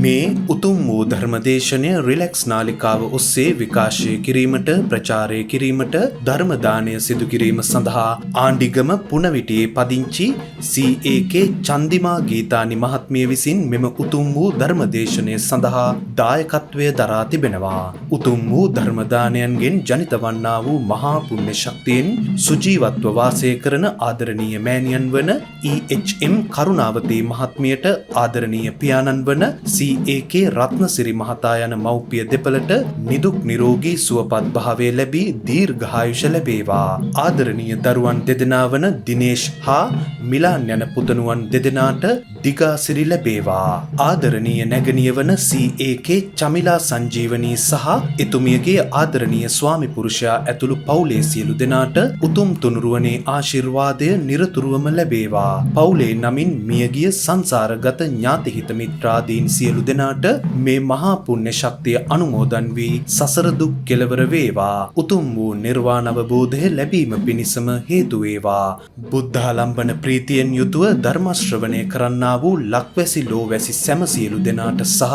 මේ උතුම් වූ ධර්මදේශනය රිලැක්ස් නාලිකාව ඔස්සේ විකාශය කිරීමට ප්‍රචාරය කිරීමට ධර්ම දානය සිදු කිරීම සඳහා ආණ්ඩිගම පුනවිටියේ පදිංචි CAK චන්දිමා ගීතානි මහත්මිය විසින් මෙම උතුම් වූ ධර්මදේශනය සඳහා දායකත්වය දරා තිබෙනවා. උතුම් වූ ධර්ම දානයන්ගෙන් ජනිත වන්නා වූ මහා පුණ්‍ය ශක්තියෙන් සුජීවත්ව වාසය කරන ආදරණීය මෑණියන් වන EHM කරුණාවතී මහත්මියට ආදරණීය පියාණන් වන CAK රත්නසිරි මහතා යන මව්පිය දෙපළට නිදුක් නිරෝගී සුවපත් භාවය ලැබී දීර්ඝායුෂ ලැබේවා. ආදරණීය දරුවන් දෙදෙනා වන දිනේෂ් හා මිලාන් යන පුතණුවන් දෙදෙනාට දිගාසිරි ලැබේවා. ආදරණීය නැගණිය වන CAK චමිලා සංජීවනී සහ එතුමියගේ ආදරණීය ස්වාමි පුරුෂයා ඇතුළු පවුලේ සියලු දෙනාට උතුම් තුනුරුවනේ ආශිර්වාදය නිරතුරුවම ලැබේවා. පවුලේ නමින් මියගිය සංසාරගත ඥාතිහිත මිත්‍රාදීන් සියලු දෙනාට මේ මහා පුණ්‍ය ශක්තිය අනුමෝදන් වී සසර දුක් කෙලවර වේවා. උතුම් වූ නිර්වාණ අවබෝධය ලැබීම පිණිසම හේතු වේවා. බුද්ධාලම්බන ප්‍රීතියෙන් යුතුව ධර්ම ශ්‍රවණය කරන්නා වූ ලක්වැසි ලෝවැසි සැම සියලු දෙනාට සහ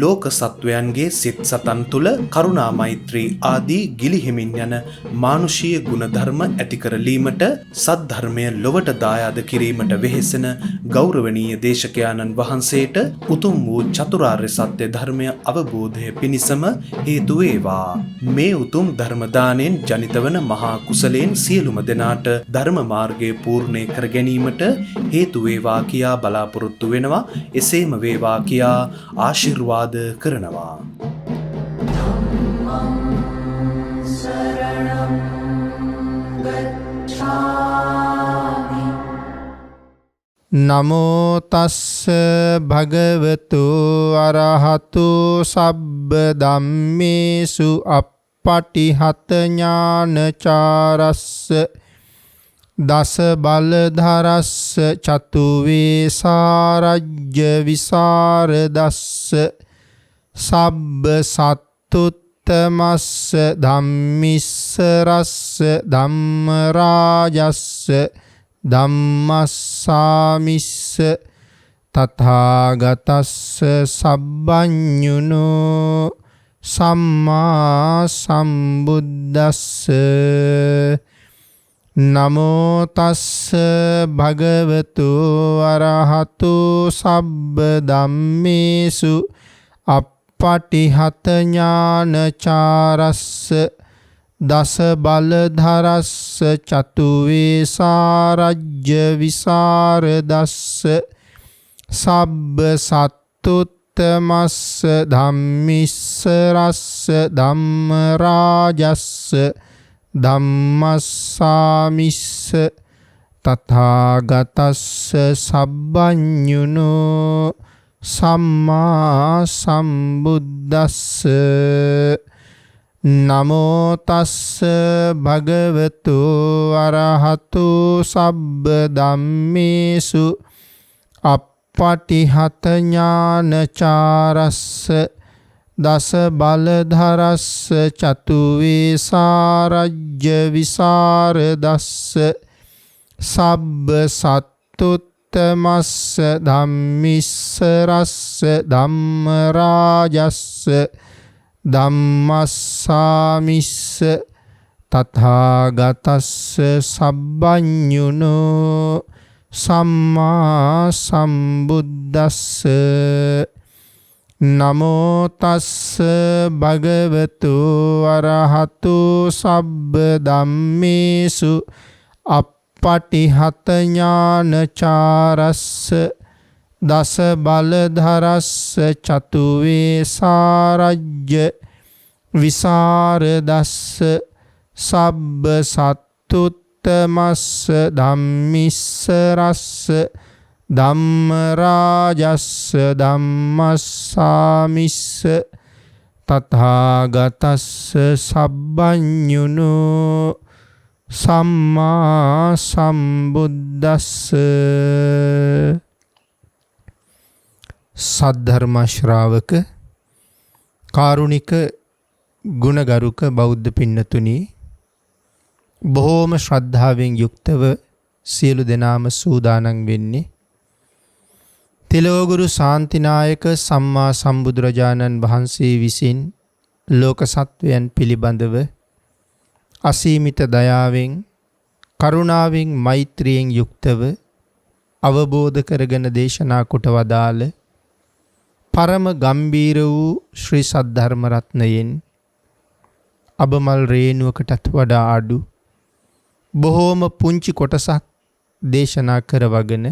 ලෝක සත්වයන්ගේ සිත් සතන් තුළ කරුණා මෛත්‍රී ආදී ගිලිහෙමින් යන මානුෂීය ගුණ ධර්ම ඇති කරලීමට සද්ධර්මය ලොවට දායාද කිරීමට වෙහෙසෙන ගෞරවනීය දේශකයාණන් වහන්සේට උතුම් වූ චතුරාර්ය සත්‍ය ධර්මය අවබෝධය පිණිසම හේතු වේවා. මේ උතුම් ධර්ම දාණයෙන් ජනිතවන මහා කුසලයෙන් සියලුම දෙනාට ධර්ම මාර්ගය පූර්ණේ කර ගැනීමට හේතු වේවා කියා බලාපොරොත්තු වෙනවා. එසේම වේවා කියා ආශිර්වාද කරනවා. නමෝ තස්ස භගවතු අරහතු සබ්බ ධම්මේසු අප්පටිහත ඥානචාරස්ස දස බලධරස්ස චතු වේසාරජ්‍ය විසරදස්ස සබ්බ සත්තුත්තමස්ස ධම්මිස්සරස්ස ධම්ම රාජස්ස ධම්මස්සාමිස්ස තථාගතස්ස සබ්බඤුනෝ සම්මා සම්බුද්දස්ස නමෝ තස්ස භගවතු අරහතු සබ්බ ධම්මේසු අප්පටිහත ඥානචාරස්ස දස බලධරස්ස චතු වේසාරජ්‍ය විසරදස්ස සබ්බ සත්තුත්තමස්ස ධම්මිස්සරස්ස ධම්ම රාජස්ස ධම්මස්සාමිස්ස තථාගතස්ස සබ්බඤුනෝ සම්මා සම්බුද්දස්ස නමෝ තස්ස භගවතු අරහතු සබ්බ ධම්මේසු අප්පටිහත ඥානචාරස්ස දස බලධරස්ස චතු වේසාරජ්‍ය විසරදස්ස සබ්බ සත්තුත්තමස්ස ධම්මිස්සරස්ස ධම්ම රාජස්ස ධම්මස්සාමිස්ස තථාගතස්ස සබ්බඤුනෝ සම්මා සම්බුද්දස්ස නමෝ තස්ස භගවතු අරහතු සබ්බ ධම්මේසු අප්පටිහත ඥානචාරස්ස දස බලධරස්ස චතු වේසාරජ්‍ය විසරදස්ස සබ්බ සත්තුත්තමස්ස ධම්මිස්සරස්ස ධම්ම රාජස්ස ධම්මස්සාමිස්ස තථාගතස්ස සබ්බඤුනෝ සම්මා සම්බුද්දස්ස සද්ධර්ම ශ්‍රාවක කාරුණික ගුණගරුක බෞද්ධ පින්නතුනි, බොහෝම ශ්‍රද්ධාවෙන් යුක්තව සියලු දෙනාම සූදානම් වෙන්නේ තිලෝගුරු ශාන්තිනායක සම්මා සම්බුදුරජාණන් වහන්සේ විසින් ලෝක සත්වයන් පිළිබඳව අසීමිත දයාවෙන් කරුණාවෙන් මෛත්‍රියෙන් යුක්තව අවබෝධ කරගෙන දේශනා කොට වදාළ පරම ගම්බීර වූ ශ්‍රී සද්ධර්ම රත්නයෙන් අබමල් රේණුවකටත් වඩා අඩු බොහෝම පුංචි කොටසක් දේශනා කරවගෙන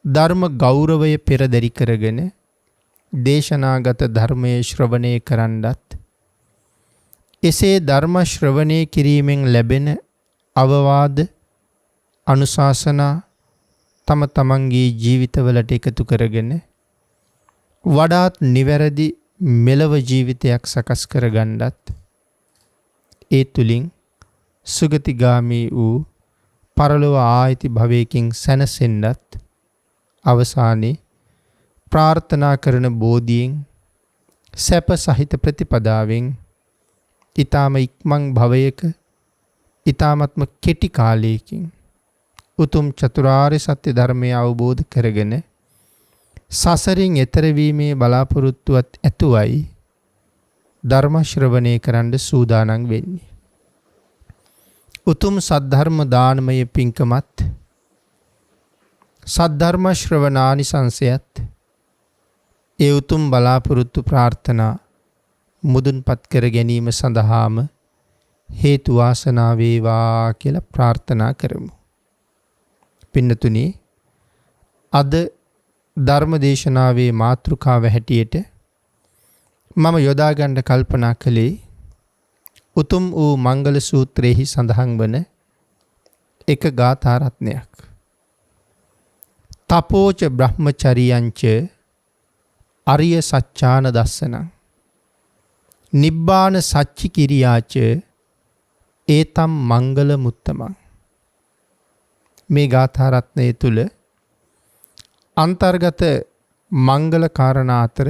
ධර්ම ගෞරවය පෙරදරි කරගෙන දේශනාගත ධර්මයේ ශ්‍රවණය කරන්නත් එසේ ධර්ම ශ්‍රවණය කිරීමෙන් ලැබෙන අවවාද අනුශාසනා තම තමන්ගේ ජීවිතවලට එකතු කරගෙන වඩාත් නිවැරදි මෙලව ජීවිතයක් සකස් කරගන්නත් ඒ තුලින් සුගතිගාමී වූ පරලොව ආයිති භවයකින් සැනසෙන්නත් අවසානයේ ප්‍රාර්ථනා කරන බෝධියෙන් සැප සහිත ප්‍රතිපදාවෙන් ඊ타ම ඉක්මන් භවයක ඊ타මත්ම කෙටි කාලයකින් උතුම් චතුරාර්ය සත්‍ය ධර්මය අවබෝධ කරගෙන සසරින් එතර වීමේ බලාපොරොත්තුවත් ඇතුවයි ධර්ම ශ්‍රවණය කරන්න සූදානම් වෙන්නේ. උතුම් සද්ධර්ම දානමය පින්කමත් සද්ධර්ම ශ්‍රවණානිසංසයත් ඒ උතුම් බලාපොරොත්තු ප්‍රාර්ථනා මුදුන්පත් කර ගැනීම සඳහාම හේතු වාසනා වේවා කියලා ප්‍රාර්ථනා කරමු. පින්නතුනි, අද ධර්ම දේශනාවේ මාතෘකාව හැටියට මම යොදා ගන්න කල්පනා කළේ උතුම් වූ මංගල සූත්‍රයේහි සඳහන් වන එක ගාථා රත්නයක්. තපෝච බ්‍රහ්මචරියංච අරිය සච්ඡාන දස්සනං නිබ්බාන සච්චි කිරියාච ඒතම් මංගල මුත්තමං. මේ ගාථා රත්නය තුල අන්තර්ගත මංගල කාරණා අතර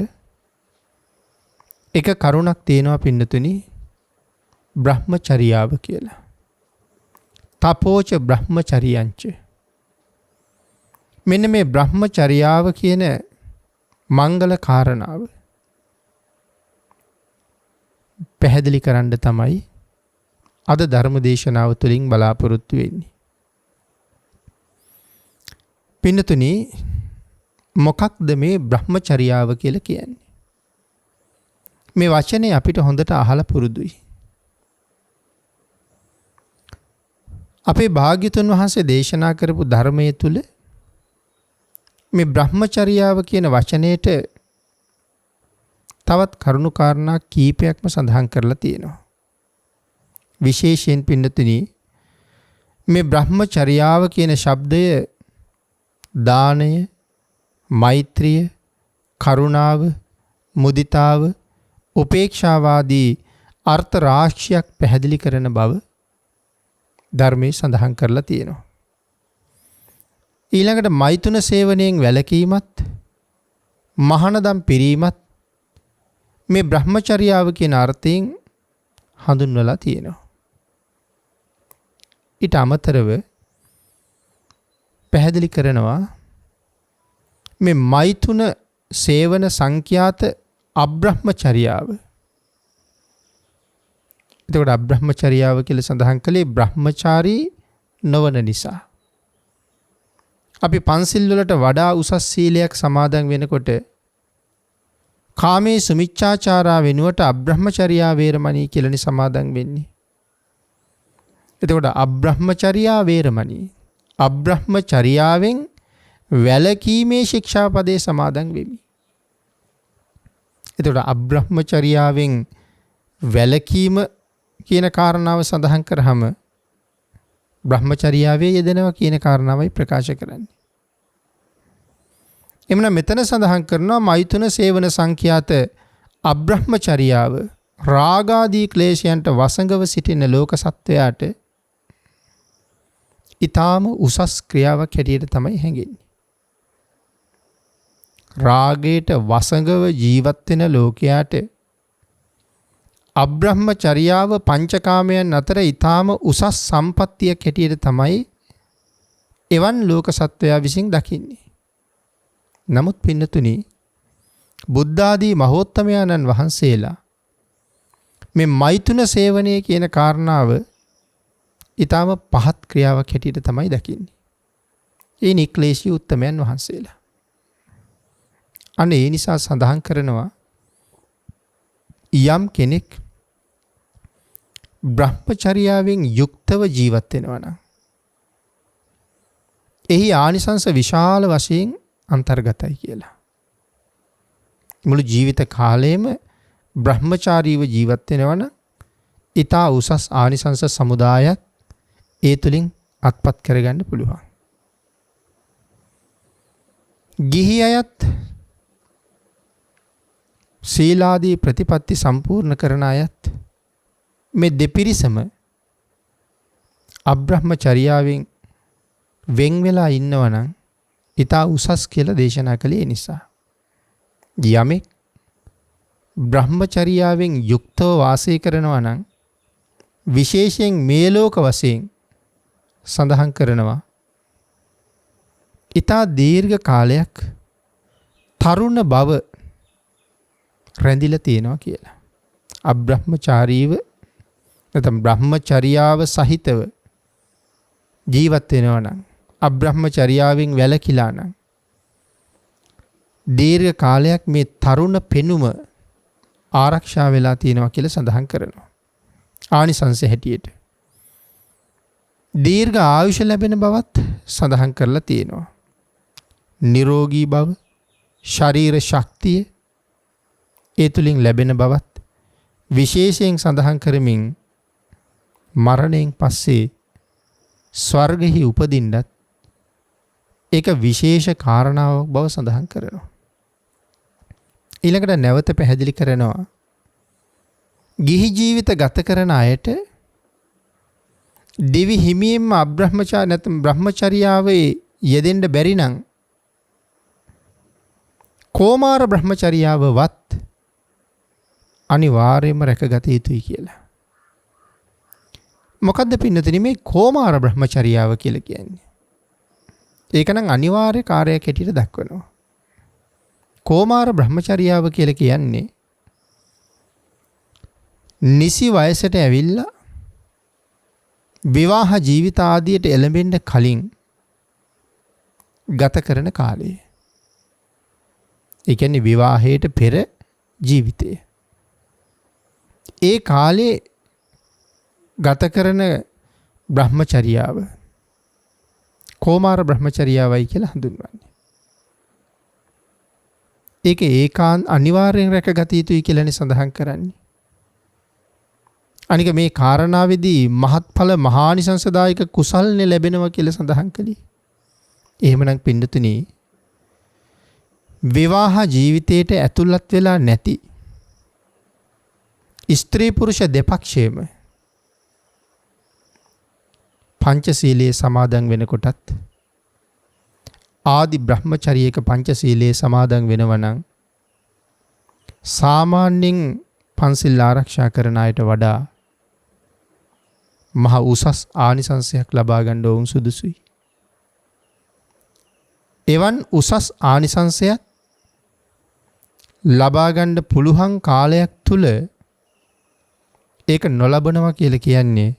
එක කරුණක් තියෙනවා පින්නතුනි, බ්‍රහ්මචර්යාව කියලා. තපෝච බ්‍රහ්මචරියංච. මෙන්න මේ බ්‍රහ්මචර්යාව කියන මංගල කාරණාව පැහැදිලි කරන්න තමයි අද ධර්ම දේශනාව තුළින් බලාපොරොත්තු වෙන්නේ. පින්නතුනි, මොකක්ද මේ බ්‍රහ්මචර්යාව කියලා කියන්නේ? මේ වචනේ අපිට හොඳට අහලා පුරුදුයි. අපේ භාග්‍යතුන් වහන්සේ දේශනා කරපු ධර්මයේ තුල මේ බ්‍රහ්මචර්යාව කියන වචනයට තවත් කරුණු කාරණා කීපයක්ම සඳහන් කරලා තියෙනවා. විශේෂයෙන් පින්නතුනි, මේ බ්‍රහ්මචර්යාව කියන ශබ්දය දානය, මෛත්‍රිය, කරුණාව, මුදිතාව, උපේක්ෂාවාදී අර්ථ රාශියක් පැහැදිලි කරන බව ධර්මයේ සඳහන් කරලා තියෙනවා. ඊළඟට මෛතුන සේවනයෙන් වැළකීමත්, මහානදම් පිරීමත් මේ බ්‍රහ්මචර්යාව කියන අර්ථයෙන් හඳුන්වලා තියෙනවා. ඊට අමතරව පැහැදිලි කරනවා මේ මෛතුන සේවන සංඛ්‍යාත අබ්‍රහ්මචර්යාව. එතකොට අබ්‍රහ්මචර්යාව කියලා සඳහන් කළේ බ්‍රහ්මචාරී නොවන නිසා. අපි පන්සිල් වලට වඩා උසස් සීලයක් සමාදන් වෙනකොට කාමයේ සුමිච්ඡාචාරා වෙනුවට අබ්‍රහ්මචර්යා වේරමණී කියලානේ සමාදන් වෙන්නේ. එතකොට අබ්‍රහ්මචර්යා වේරමණී, අබ්‍රහ්මචර්යාවෙන් වැළකීමේ ශික්ෂාපදේ සමාදන් වෙමි. එතකොට අබ්‍රහ්මචර්යාවෙන් වැළකීම කියන කාරණාව සඳහන් කරාම බ්‍රහ්මචර්යාවේ යෙදෙනවා කියන කාරණාවයි ප්‍රකාශ කරන්නේ. එමනම් මෙතන සඳහන් කරනවා මෛතුන සේවන සංඛ්‍යාත අබ්‍රහ්මචර්යාව රාගාදී ක්ලේශයන්ට වසඟව සිටින ලෝක සත්වයාට ඊටාම උසස් ක්‍රියාවක් හැටියට තමයි හැඟෙන්නේ. රාගයට වසඟව ජීවත් වෙන ලෝකයාට අබ්‍රහ්මචර්යාව පංචකාමයන් අතර ඊටාම උසස් සම්පත්තියක් හැටියට තමයි එවන් ලෝක සත්වයා විසින් දකින්නේ. නමුත් පින්නතුනි බුද්ධාදී මහෝත්තමයන්න් වහන්සේලා මේ මෛතුන සේවනය කියන කාරණාව ඊටම පහත් ක්‍රියාවක් හැටියට තමයි දකින්නේ. ඒ නික්ලේශී උත්තමයන් වහන්සේලා. අනේ ඒ නිසා සඳහන් කරනවා යම් කෙනෙක් බ්‍රහ්මචර්යාවෙන් යුක්තව ජීවත් වෙනවා නම් එහි ආනිසංස විශාල වශයෙන් අන්තර්ගතයි කියලා. මුළු ජීවිත කාලයේම බ්‍රහ්මචාරීව ජීවත් වෙනවා නම් ඊතා උසස් ආනිසංස සමුදායක් ඒ තුලින් අත්පත් කරගන්න පුළුවන්. ගිහි අයත් සීලාදී ප්‍රතිපත්ති සම්පූර්ණ කරන අයත් මේ දෙපිරිසම අබ්‍රහ්මචර්යාවෙන් වෙන් වෙලා ඉන්නවා නම් ඊතා උසස් කියලා දේශනා කළේ නිසා. යමෙක් බ්‍රහ්මචර්යාවෙන් යුක්තව වාසය කරනවා නම් විශේෂයෙන් මේ ලෝක වශයෙන් සඳහන් කරනවා ඊතා දීර්ඝ කාලයක් තරුණ බව රැඳිලා තියෙනවා කියලා. අබ්‍රහ්මචාරීව නැත්නම් බ්‍රහ්මචර්යාව සහිතව ජීවත් වෙනවා නම් අබ්‍රහ්මචර්යාවෙන් වැළකීලා නම් දීර්ඝ කාලයක් මේ තරුණ පෙනුම ආරක්ෂා වෙලා තියෙනවා කියලා සඳහන් කරනවා. ආනිසංස හැටියට. දීර්ඝ ආයුෂ ලැබෙන බවත් සඳහන් කරලා තියෙනවා. නිරෝගී බව, ශරීර ශක්තිය ඒ තුලින් ලැබෙන බවත් විශේෂයෙන් සඳහන් කරමින් මරණයෙන් පස්සේ ස්වර්ගෙහි උපදින්නත් ඒක විශේෂ කාරණාවක් බව සඳහන් කරනවා. ඊළඟට නැවත පැහැදිලි කරනවා ගිහි ජීවිත ගත කරන අයට දිවි හිමියෙන්ම අබ්‍රහ්මචාර නැත්නම් බ්‍රහ්මචර්යාවේ යෙදෙන්න බැරි නම් කෝමාර බ්‍රහ්මචර්යාවවත් අනිවාර්යයෙන්ම රැකගත යුතුයි කියලා. මොකද්ද පින්නතුනි මේ කෝමාර බ්‍රහ්මචර්යාව කියලා කියන්නේ? ඒක නම් අනිවාර්ය කාර්යයක් හැටියට දක්වනවා. කෝමාර බ්‍රහ්මචර්යාව කියලා කියන්නේ නිසි වයසට ඇවිල්ලා විවාහ ජීවිත ආදියට එළඹෙන්න කලින් ගත කරන කාලය. ඒ කියන්නේ විවාහයට පෙර ජීවිතය. ඒ කාලේ ගත කරන බ්‍රහ්මචර්යාව කෝමාර බ්‍රහ්මචර්යාවයි කියලා හඳුන්වන්නේ. ඒක ඒකාන්ත අනිවාර්යෙන් රැකගත යුතුයි කියලානේ සඳහන් කරන්නේ. අනික මේ කාරණාවේදී මහත්ඵල මහානිසංසදායක කුසල්නේ ලැබෙනවා කියලා සඳහන් කළේ. එහෙමනම් පින්නතුනි විවාහ ජීවිතයට ඇතුළත් වෙලා නැති ස්ත්‍රී පුරුෂ දෙපක්ෂයේම පංචශීලයේ සමාදන් වෙනකොටත් ආදි බ්‍රහ්මචර්යයක පංචශීලයේ සමාදන් වෙනවා නම් සාමාන්‍යයෙන් පන්සිල් ආරක්ෂා කරන අයට වඩා මහ උසස් ආනිසංසයක් ලබා ගන්න වුන් සුදුසුයි. එවන් උසස් ආනිසංසයක් ලබා ගන්න පුළුවන් කාලයක් තුල ඒක නොලබනවා කියලා කියන්නේ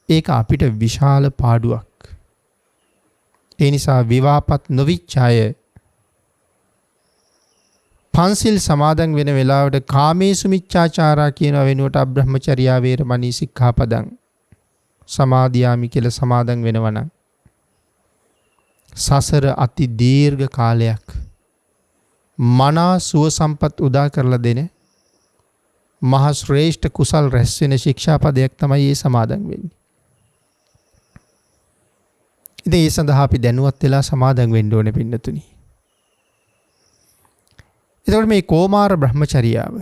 ඒක අපිට විශාල පාඩුවක්. ඒ නිසා විවාහපත් නොවිච්ච අය පන්සිල් සමාදන් වෙන වෙලාවට කාමේසු මිච්ඡාචාරා කියන වෙනුවට අබ්‍රහ්මචර්යා වේරමණී සික්ඛාපදං සමාදියාමි කියලා සමාදන් වෙනවා නම් සසර අති දීර්ඝ කාලයක් මනා සුව සම්පත් උදා කරලා දෙන මහ ශ්‍රේෂ්ඨ කුසල් රැස් වෙන ශික්ෂාපදයක් තමයි මේ සමාදන් වෙන්නේ. ඉතින් ඒ සඳහා අපි දැනුවත් වෙලා සමාදන් වෙන්න ඕනේ පින්නතුනි. එතකොට මේ කෝමාර බ්‍රහ්මචර්යාව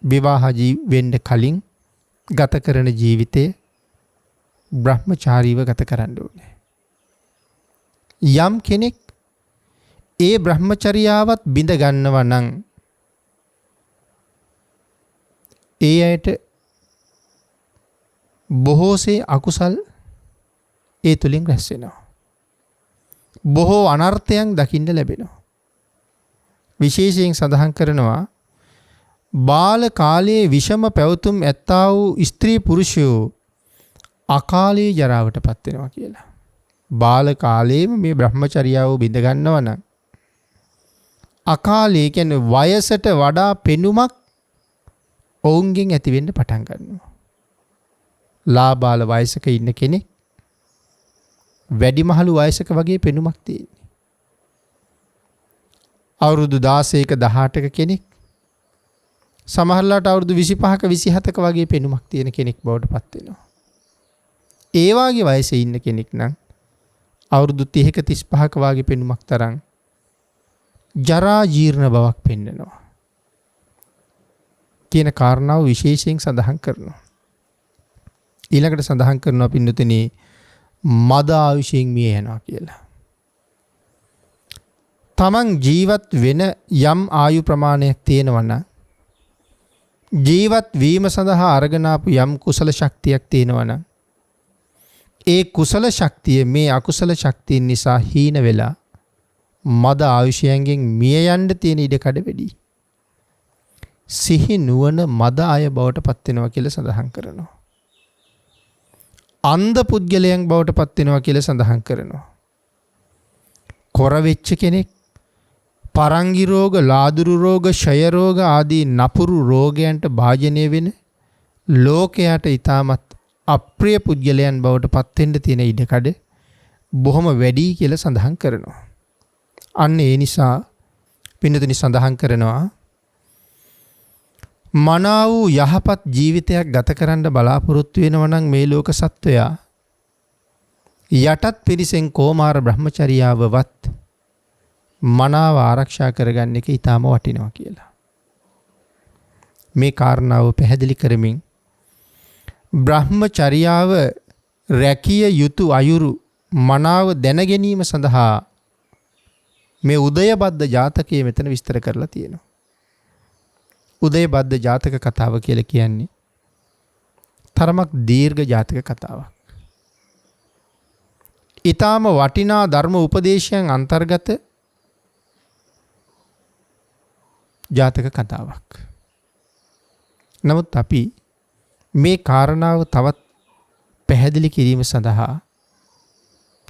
විවාහ වෙන්න කලින් ගත කරන ජීවිතය බ්‍රහ්මචාරීව ගත කරන්න ඕනේ. යම් කෙනෙක් ඒ බ්‍රහ්මචර්යාවත් බිඳ ගන්නවා නම් ඒ අයට බොහෝසේ අකුසල් ඒ තුලින් රැස් වෙනවා. බොහෝ අනර්ථයන් දකින්න ලැබෙනවා. විශේෂයෙන් සඳහන් කරනවා බාල කාලයේ විෂම පැවතුම් ඇත්තා වූ ස්ත්‍රී පුරුෂයෝ අකාලයේ ජරාවට පත් වෙනවා කියලා. බාල කාලයේම මේ බ්‍රහ්මචර්යාව බිඳ ගන්නවා නම් අකාලයේ කියන්නේ වයසට වඩා පෙනුමක් ඔවුන්ගෙන් ඇති වෙන්න පටන් ගන්නවා. ලාබාල වයසක ඉන්න කෙනෙක් වැඩිමහලු වයසක වගේ පෙනුමක් තියෙන්නේ. අවුරුදු 16ක 18ක කෙනෙක් සමහරලාට අවුරුදු 25ක 27ක වගේ පෙනුමක් තියෙන කෙනෙක් බවට පත් වෙනවා. ඒ වාගේ වයසේ ඉන්න කෙනෙක් නම් අවුරුදු 30ක 35ක වගේ පෙනුමක් තරම් ජරා ජීර්ණ බවක් පෙන්නනවා කියන කාරණාව විශේෂයෙන් සඳහන් කරනවා. ඊළඟට සඳහන් කරනවා පින්නතුනි මද ආයුෂයෙන් මිය යනවා කියලා. තමන් ජීවත් වෙන යම් ආයු ප්‍රමාණයක් තියෙනවා නම් ජීවත් වීම සඳහා අරගෙන ආපු යම් කුසල ශක්තියක් තියෙනවා නම් ඒ කුසල ශක්තිය මේ අකුසල ශක්තියින් නිසා හීන වෙලා මද ආයුෂයෙන් මිය යන්න තියෙන ඉඩකඩ වැඩි. සිහි නුවණ මද අය බවට පත් වෙනවා කියලා සඳහන් කරනවා. අන්ධ පුද්ගලයන් බවට පත් වෙනවා කියලා සඳහන් කරනවා. කොර වෙච්ච කෙනෙක් පරංගි රෝග, ලාදුරු රෝග, ක්ෂය රෝග ආදී නපුරු රෝගයන්ට භාජනය වෙන ලෝකයට ඊටමත් අප්‍රිය පුද්ගලයන් බවට පත් වෙන්න තියෙන ඉඩකඩ බොහොම වැඩි කියලා සඳහන් කරනවා. අන්න ඒ නිසා පින්නතුනි සඳහන් කරනවා මනා වූ යහපත් ජීවිතයක් ගත කරන්න බලාපොරොත්තු වෙනවා නම් මේ ලෝක සත්වයා යටත් පිරිසෙන් කෝමාර බ්‍රහ්මචර්යාවවත් මනාව ආරක්ෂා කරගන්න එක ඊටම වටිනවා කියලා. මේ කාරණාව පැහැදිලි කරමින් බ්‍රහ්මචර්යාව රැකිය යුතු අයුරු මනාව දැන ගැනීම සඳහා මේ උදයබද්ද ජාතකයේ මෙතන විස්තර කරලා තියෙනවා. උදයබද්ද ජාතක කතාව කියලා කියන්නේ තරමක් දීර්ඝ ජාතක කතාවක්. ඊටාම වටිනා ධර්ම උපදේශයන් අන්තර්ගත ජාතක කතාවක්. නමුත් අපි මේ කාරණාව තවත් පැහැදිලි කිරීම සඳහා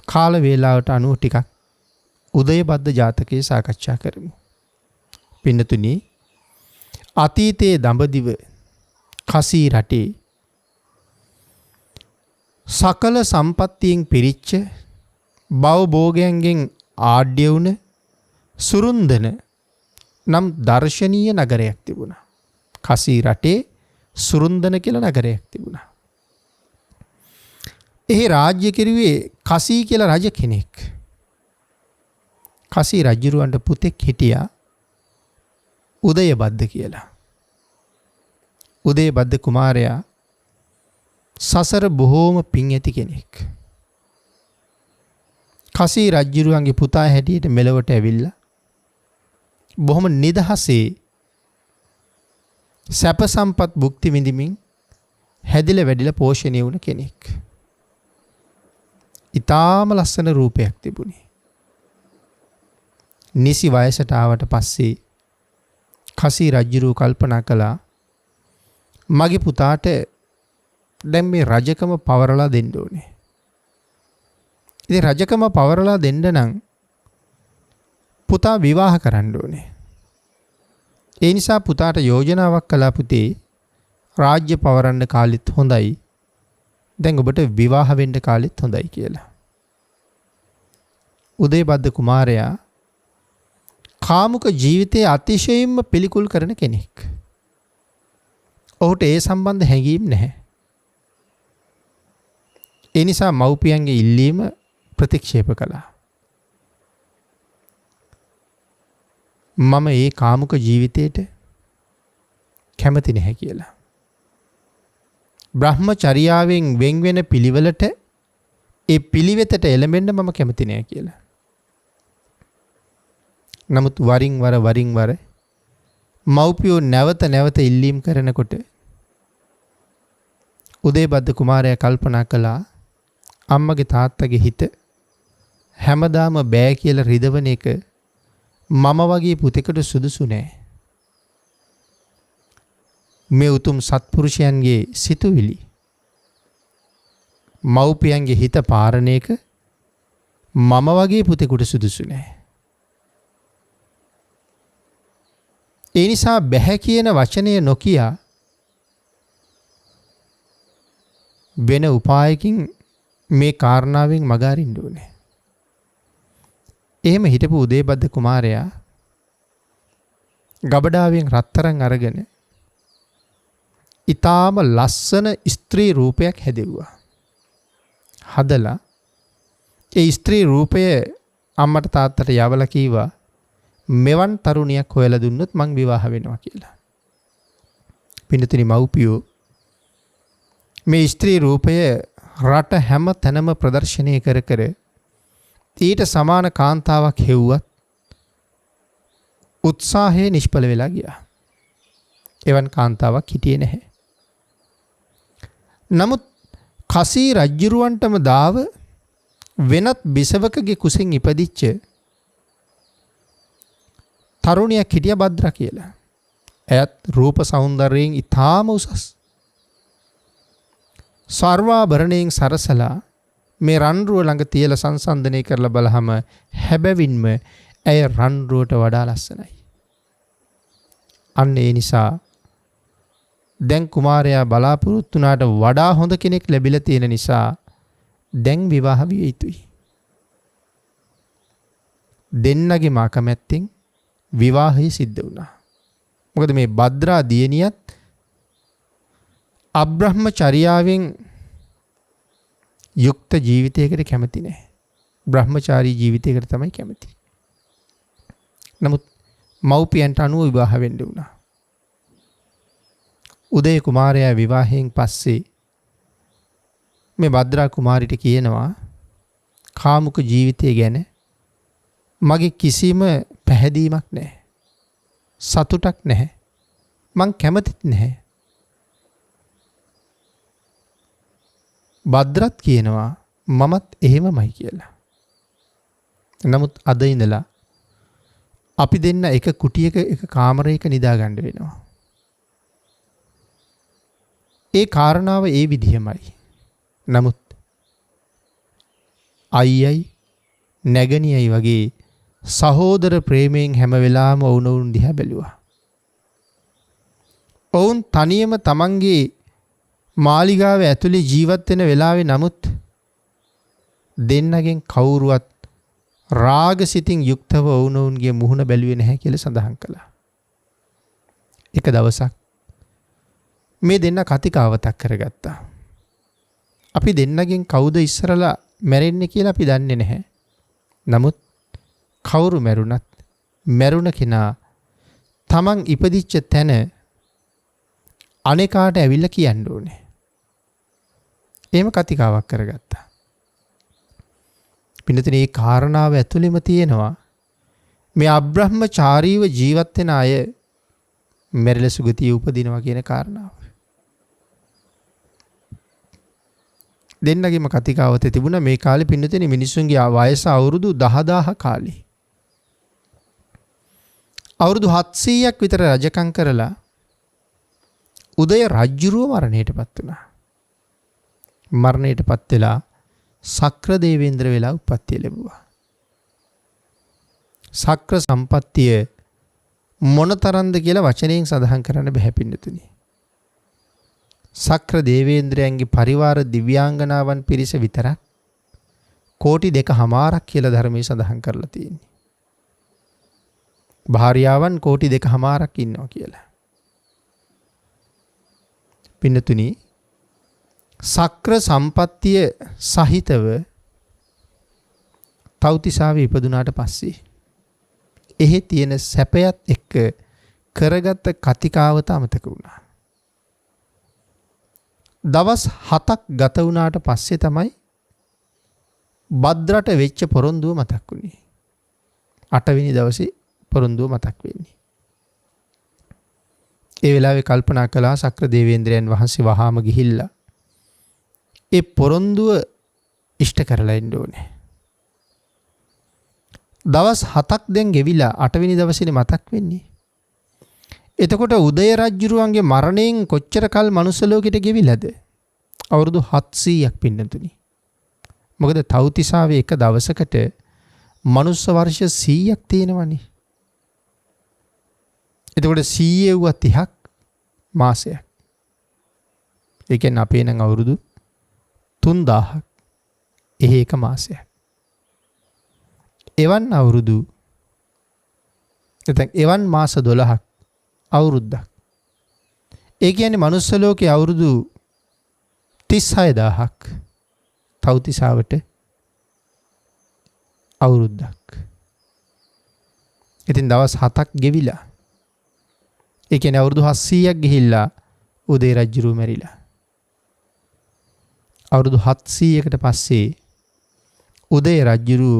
කාල වේලාවට අනුව ටිකක් උදයබද්ද ජාතකයේ සාකච්ඡා කරමු. පින්නතුනි අතීතයේ දඹදිව කසී රටේ සකල සම්පත්තියෙන් පිරිච්ච භවභෝගයන්ගෙන් ආඩ්‍ය වුණ සුරුන්දන නම් දර්ශනීය නගරයක් තිබුණා. කසී රටේ සුරුන්දන කියලා නගරයක් තිබුණා. එහි රාජ්‍ය කිරුවේ කසී කියලා රජ කෙනෙක්. කසී රජුරවන්ට පුතෙක් හිටියා උදයබද්ද කියලා. උදයබද්ද කුමාරයා සසර බොහෝම පිං ඇති කෙනෙක්. කසී රජුරුවන්ගේ පුතා හැටියට මෙලවට ඇවිල්ලා බොහොම නිදහසේ සැප සම්පත් භුක්ති විඳිමින් හැදිලා වැඩිලා පෝෂණය වුණ කෙනෙක්. ඊටාම ලස්සන රූපයක් තිබුණේ. නිසි වයසට ආවට පස්සේ කසී රජුරුව කල්පනා කළා මගේ පුතාට දැන් මේ රජකම පවරලා දෙන්න ඕනේ. ඉතින් රජකම පවරලා දෙන්න නම් පුතා විවාහ කරන්න ඕනේ. ඒ නිසා පුතාට යෝජනාවක් කළා පුතේ රාජ්‍ය පවරන්න කාලෙත් හොඳයි. දැන් ඔබට විවාහ වෙන්න කාලෙත් හොඳයි කියලා. උදයබද්ද කුමාරයා කාමුක ජීවිතයේ අතිශයින්ම පිළිකුල් කරන කෙනෙක්. ඔහුට ඒ සම්බන්ධ හැඟීම් නැහැ. ඒ නිසා මව්පියන්ගේ ඉල්ලීම ප්‍රතික්ෂේප කළා. මම ඒ කාමුක ජීවිතයට කැමති නැහැ කියලා. බ්‍රහ්මචර්යාවෙන් වෙන් වෙන පිළිවෙලට ඒ පිළිවෙතට එළඹෙන්න මම කැමති නැහැ කියලා. නමුත් වරින් වර මව්පියෝ නැවත නැවත ඉල්ලීම් කරනකොට උදයබද්ද කුමාරයා කල්පනා කළා අම්මගේ තාත්තගේ හිත හැමදාම බෑ කියලා රිදවන එක මම වගේ පුතෙකුට සුදුසු නෑ. මේ උතුම් සත්පුරුෂයන්ගේ සිතුවිලි මව්පියන්ගේ හිත පාරණ එක මම වගේ පුතෙකුට සුදුසු නෑ. ඒ නිසා බැහැ කියන වචනය නොකිය වෙන උපායකින් මේ කාරණාවෙන් මග අරින්න ඕනේ. එහෙම හිටපු උදේබද්ද කුමාරයා ගබඩාවෙන් රත්තරන් අරගෙන ඊටාම ලස්සන ස්ත්‍රී රූපයක් හැදෙව්වා. හදලා ඒ ස්ත්‍රී රූපය අම්මට තාත්තට යවලා කීවා මෙවන් තරුණියක් හොයලා දුන්නොත් මං විවාහ වෙනවා කියලා. පින්නතුනි මව්පියෝ මේ ස්ත්‍රී රූපය රට හැම තැනම ප්‍රදර්ශනය කර කර ඊට සමාන කාන්තාවක් හෙව්වත් උත්සාහය නිෂ්ඵල වෙලා ගියා. එවන් කාන්තාවක් හිටියේ නැහැ. නමුත් කසී රජ්ජුරුවන්ටම දාව වෙනත් බිසවකගේ කුසින් ඉපදිච්ච තරුණියක් හිටිය භද්‍ර කියලා. එයත් රූප සෞන්දර්යයෙන් ඉතාම උසස්. සර්වාභරණයෙන් සරසලා මේ රන්රුව ළඟ තියලා සංසන්දනය කරලා බලහම හැබැවින්ම ඇය රන්රුවට වඩා ලස්සනයි. අන්න ඒ නිසා දැන් කුමාරයා බලාපොරොත්තු වුණාට වඩා හොඳ කෙනෙක් ලැබිලා තියෙන නිසා දැන් විවාහ විය යුතුයි. දෙන්නගේ මාකමැත්තෙන් විවාහය සිද්ධ වුණා. මොකද මේ භද්‍රා දියණියත් අබ්‍රහ්මචර්යාවෙන් යුක්ත ජීවිතයකට කැමති නැහැ. බ්‍රහ්මචාරී ජීවිතයකට තමයි කැමති. නමුත් මව්පියන්ට අනුව විවාහ වෙන්න වුණා. උදේ කුමාරයා විවාහයෙන් පස්සේ මේ භද්‍රා කුමාරිට කියනවා කාමුක ජීවිතය ගැන මගේ කිසිම පැහැදීමක් නැහැ. සතුටක් නැහැ. මං කැමතිත් නැහැ. භද්‍රත් කියනවා මමත් එහෙමමයි කියලා. නමුත් අද ඉඳලා අපි දෙන්න එක කුටියක එක කාමරයක නිදා ගන්න වෙනවා. ඒ කාරණාව ඒ විදිහමයි. නමුත් අයියයි නැගණියයි වගේ සහෝදර ප්‍රේමයෙන් හැම වෙලාවම වුණ දිහා බැලුවා. ඔවුන් තනියම තමන්ගේ මාලිගාව ඇතුලේ ජීවත් වෙන වෙලාවේ නමුත් දෙන්නගෙන් කවුරුවත් රාගසිතින් යුක්තව වුණුන්ගේ මුහුණ බැලුවේ නැහැ කියලා සඳහන් කළා. එක දවසක් මේ දෙන්න කතිකාවතක් කරගත්තා. අපි දෙන්නගෙන් කවුද ඉස්සරලා මැරෙන්නේ කියලා අපි දන්නේ නැහැ. නමුත් කවුරු මැරුණත් මැරුණ කෙනා තමන් ඉපදිච්ච තැන අනේකාට ඇවිල්ලා කියන්න ඕනේ. එහෙම කතිකාවක් කරගත්තා. පින්නතේ මේ කාරණාව ඇතුළෙම තියෙනවා මේ අබ්‍රහ්මචාරීව ජීවත් වෙන අය මෙරළ සුගතිය උපදිනවා කියන කාරණාව. දෙන්නගේම කතිකාවත තිබුණා මේ කාලේ පින්නතේ මිනිස්සුන්ගේ වයස අවුරුදු 10000 කාලේ. අවුරුදු 700ක් විතර රජකම් කරලා උදය රජ්ජුරුව මරණයටපත් වුණා. මරණයටපත් වෙලා සක්‍ර දේවේන්ද්‍ර වෙලා උප්පත්තිය ලැබුවා. සක්‍ර සම්පත්තිය මොනතරම්ද කියලා වචනයෙන් සඳහන් කරන්න බැහැ පින්නතුනි. සක්‍ර දේවේන්ද්‍රයන්ගේ පරිවාර දිව්‍යාංගනාවන් පිරිස විතරක් කෝටි 2.5ක් කියලා ධර්මයේ සඳහන් කරලා තියෙන්නේ. භාර්යාවන් කෝටි 2.5ක් ඉන්නවා කියලා. පින්නතුනි සක්‍ර සම්පත්තිය සහිතව තව්තිසාවේ ඉපදුනාට පස්සේ එහි තියෙන සැපයත් එක්ක කරගත්ත කතිකාවත අමතක වුණා. දවස් 7ක් ගත වුණාට පස්සේ තමයි භද්‍රට වෙච්ච පොරොන්දුව මතක් වුණේ. 8 වෙනි දවසේ පොරොන්දුව මතක් වෙන්නේ. ඒ වෙලාවේ කල්පනා කළා සක්‍ර දේවේන්ද්‍රයන් වහන්සේ වහාම ගිහිල්ලා ඒ පොරොන්දුව ඉෂ්ට කරලා ඉන්න ඕනේ. දවස් 7ක් දැන් ගෙවිලා 8 වෙනි දවසේනේ මතක් වෙන්නේ. එතකොට උදය රජුරුවන්ගේ මරණයෙන් කොච්චර කල් මනුස්ස ලෝකෙට ගෙවිලාද? අවුරුදු 700ක් පින්නතුනි. මොකද තව්තිසාවේ එක දවසකට මනුස්ස වර්ෂ 100ක් තියෙනවනේ. එතකොට 100 වුව 30ක් මාසයක්. ඒ කියන්නේ අපේ නම් අවුරුදු 3000ක්. එහෙ එක මාසයක්. එවන් අවුරුදු නැත්නම් එවන් මාස 12ක් අවුරුද්දක්. ඒ කියන්නේ මනුස්ස ලෝකේ අවුරුදු 36000ක් තව්තිසාවට අවුරුද්දක්. ඉතින් දවස් 7ක් ගෙවිලා. ඒ කියන්නේ අවුරුදු 700ක් ගිහිල්ලා උදේ රජුරු මැරිලා. අවුරුදු 700කට පස්සේ උදේ රජුරු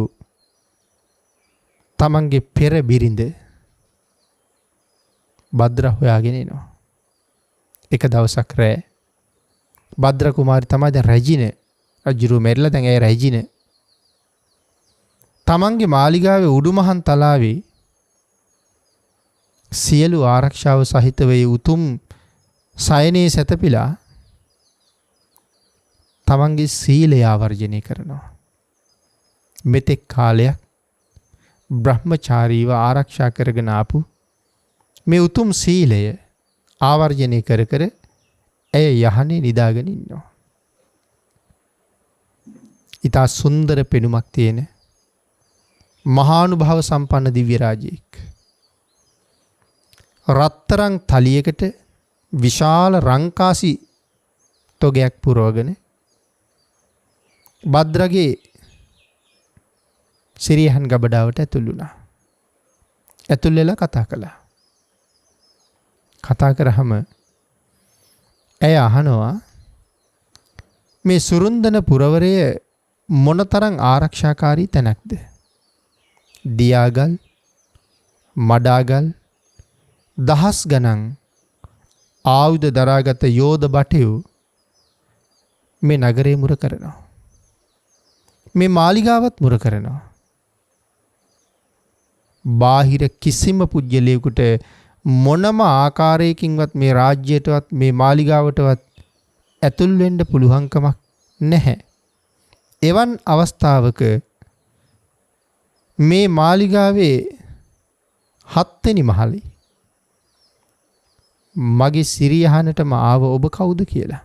තමන්ගේ පෙර බිරිඳ භද්‍ර හොයාගෙන එනවා. එක දවසක් රෑ භද්‍ර කුමාරි තමයි දැන් රැජින රජුරු මැරිලා දැන් ඒ රැජින තමන්ගේ මාලිගාවේ උඩුමහන් තලාවේ සියලු ආරක්ෂාව සහිතව උතුම් සයනේ සැතපීලා තමන්ගේ සීලය ආවර්ජනය කරනවා. මෙතෙක් කාලයක් බ්‍රහ්මචාරීව ආරක්ෂා කරගෙන ආපු මේ උතුම් සීලය ආවර්ජනය කර කර ඇය යහනේ නිදාගෙන ඉන්නවා. ඊට සුන්දර පෙනුමක් තියෙන මහානුභාව සම්පන්න දිව්‍ය රාජයෙක්. රත්තරන් තලියකට විශාල රංකාසි තොගයක් පුරවගෙන භද්‍රගේ සිරියහන් ගබඩාවට ඇතුල් වුණා. ඇතුල් වෙලා කතා කළා. කතා කරාම ඇය අහනවා මේ සුරුන්දන පුරවරය මොනතරම් ආරක්ෂාකාරී තැනක්ද? දියාගල්, මඩාගල්, දහස් ගණන් ආයුධ දරාගත යෝධ බටයෝ මේ නගරේ මුර කරනවා. මේ මාලිගාවත් මුර කරනවා. බාහිර කිසිම පුජ්‍යලයකට මොනම ආකාරයකින්වත් මේ රාජ්‍යයටවත් මේ මාලිගාවටවත් ඇතුල් වෙන්න පුළුවන්කමක් නැහැ. එවන් අවස්ථාවක මේ මාලිගාවේ 7 වෙනි මහලේ මගේ සිරියහනටම ආව ඔබ කවුද කියලා.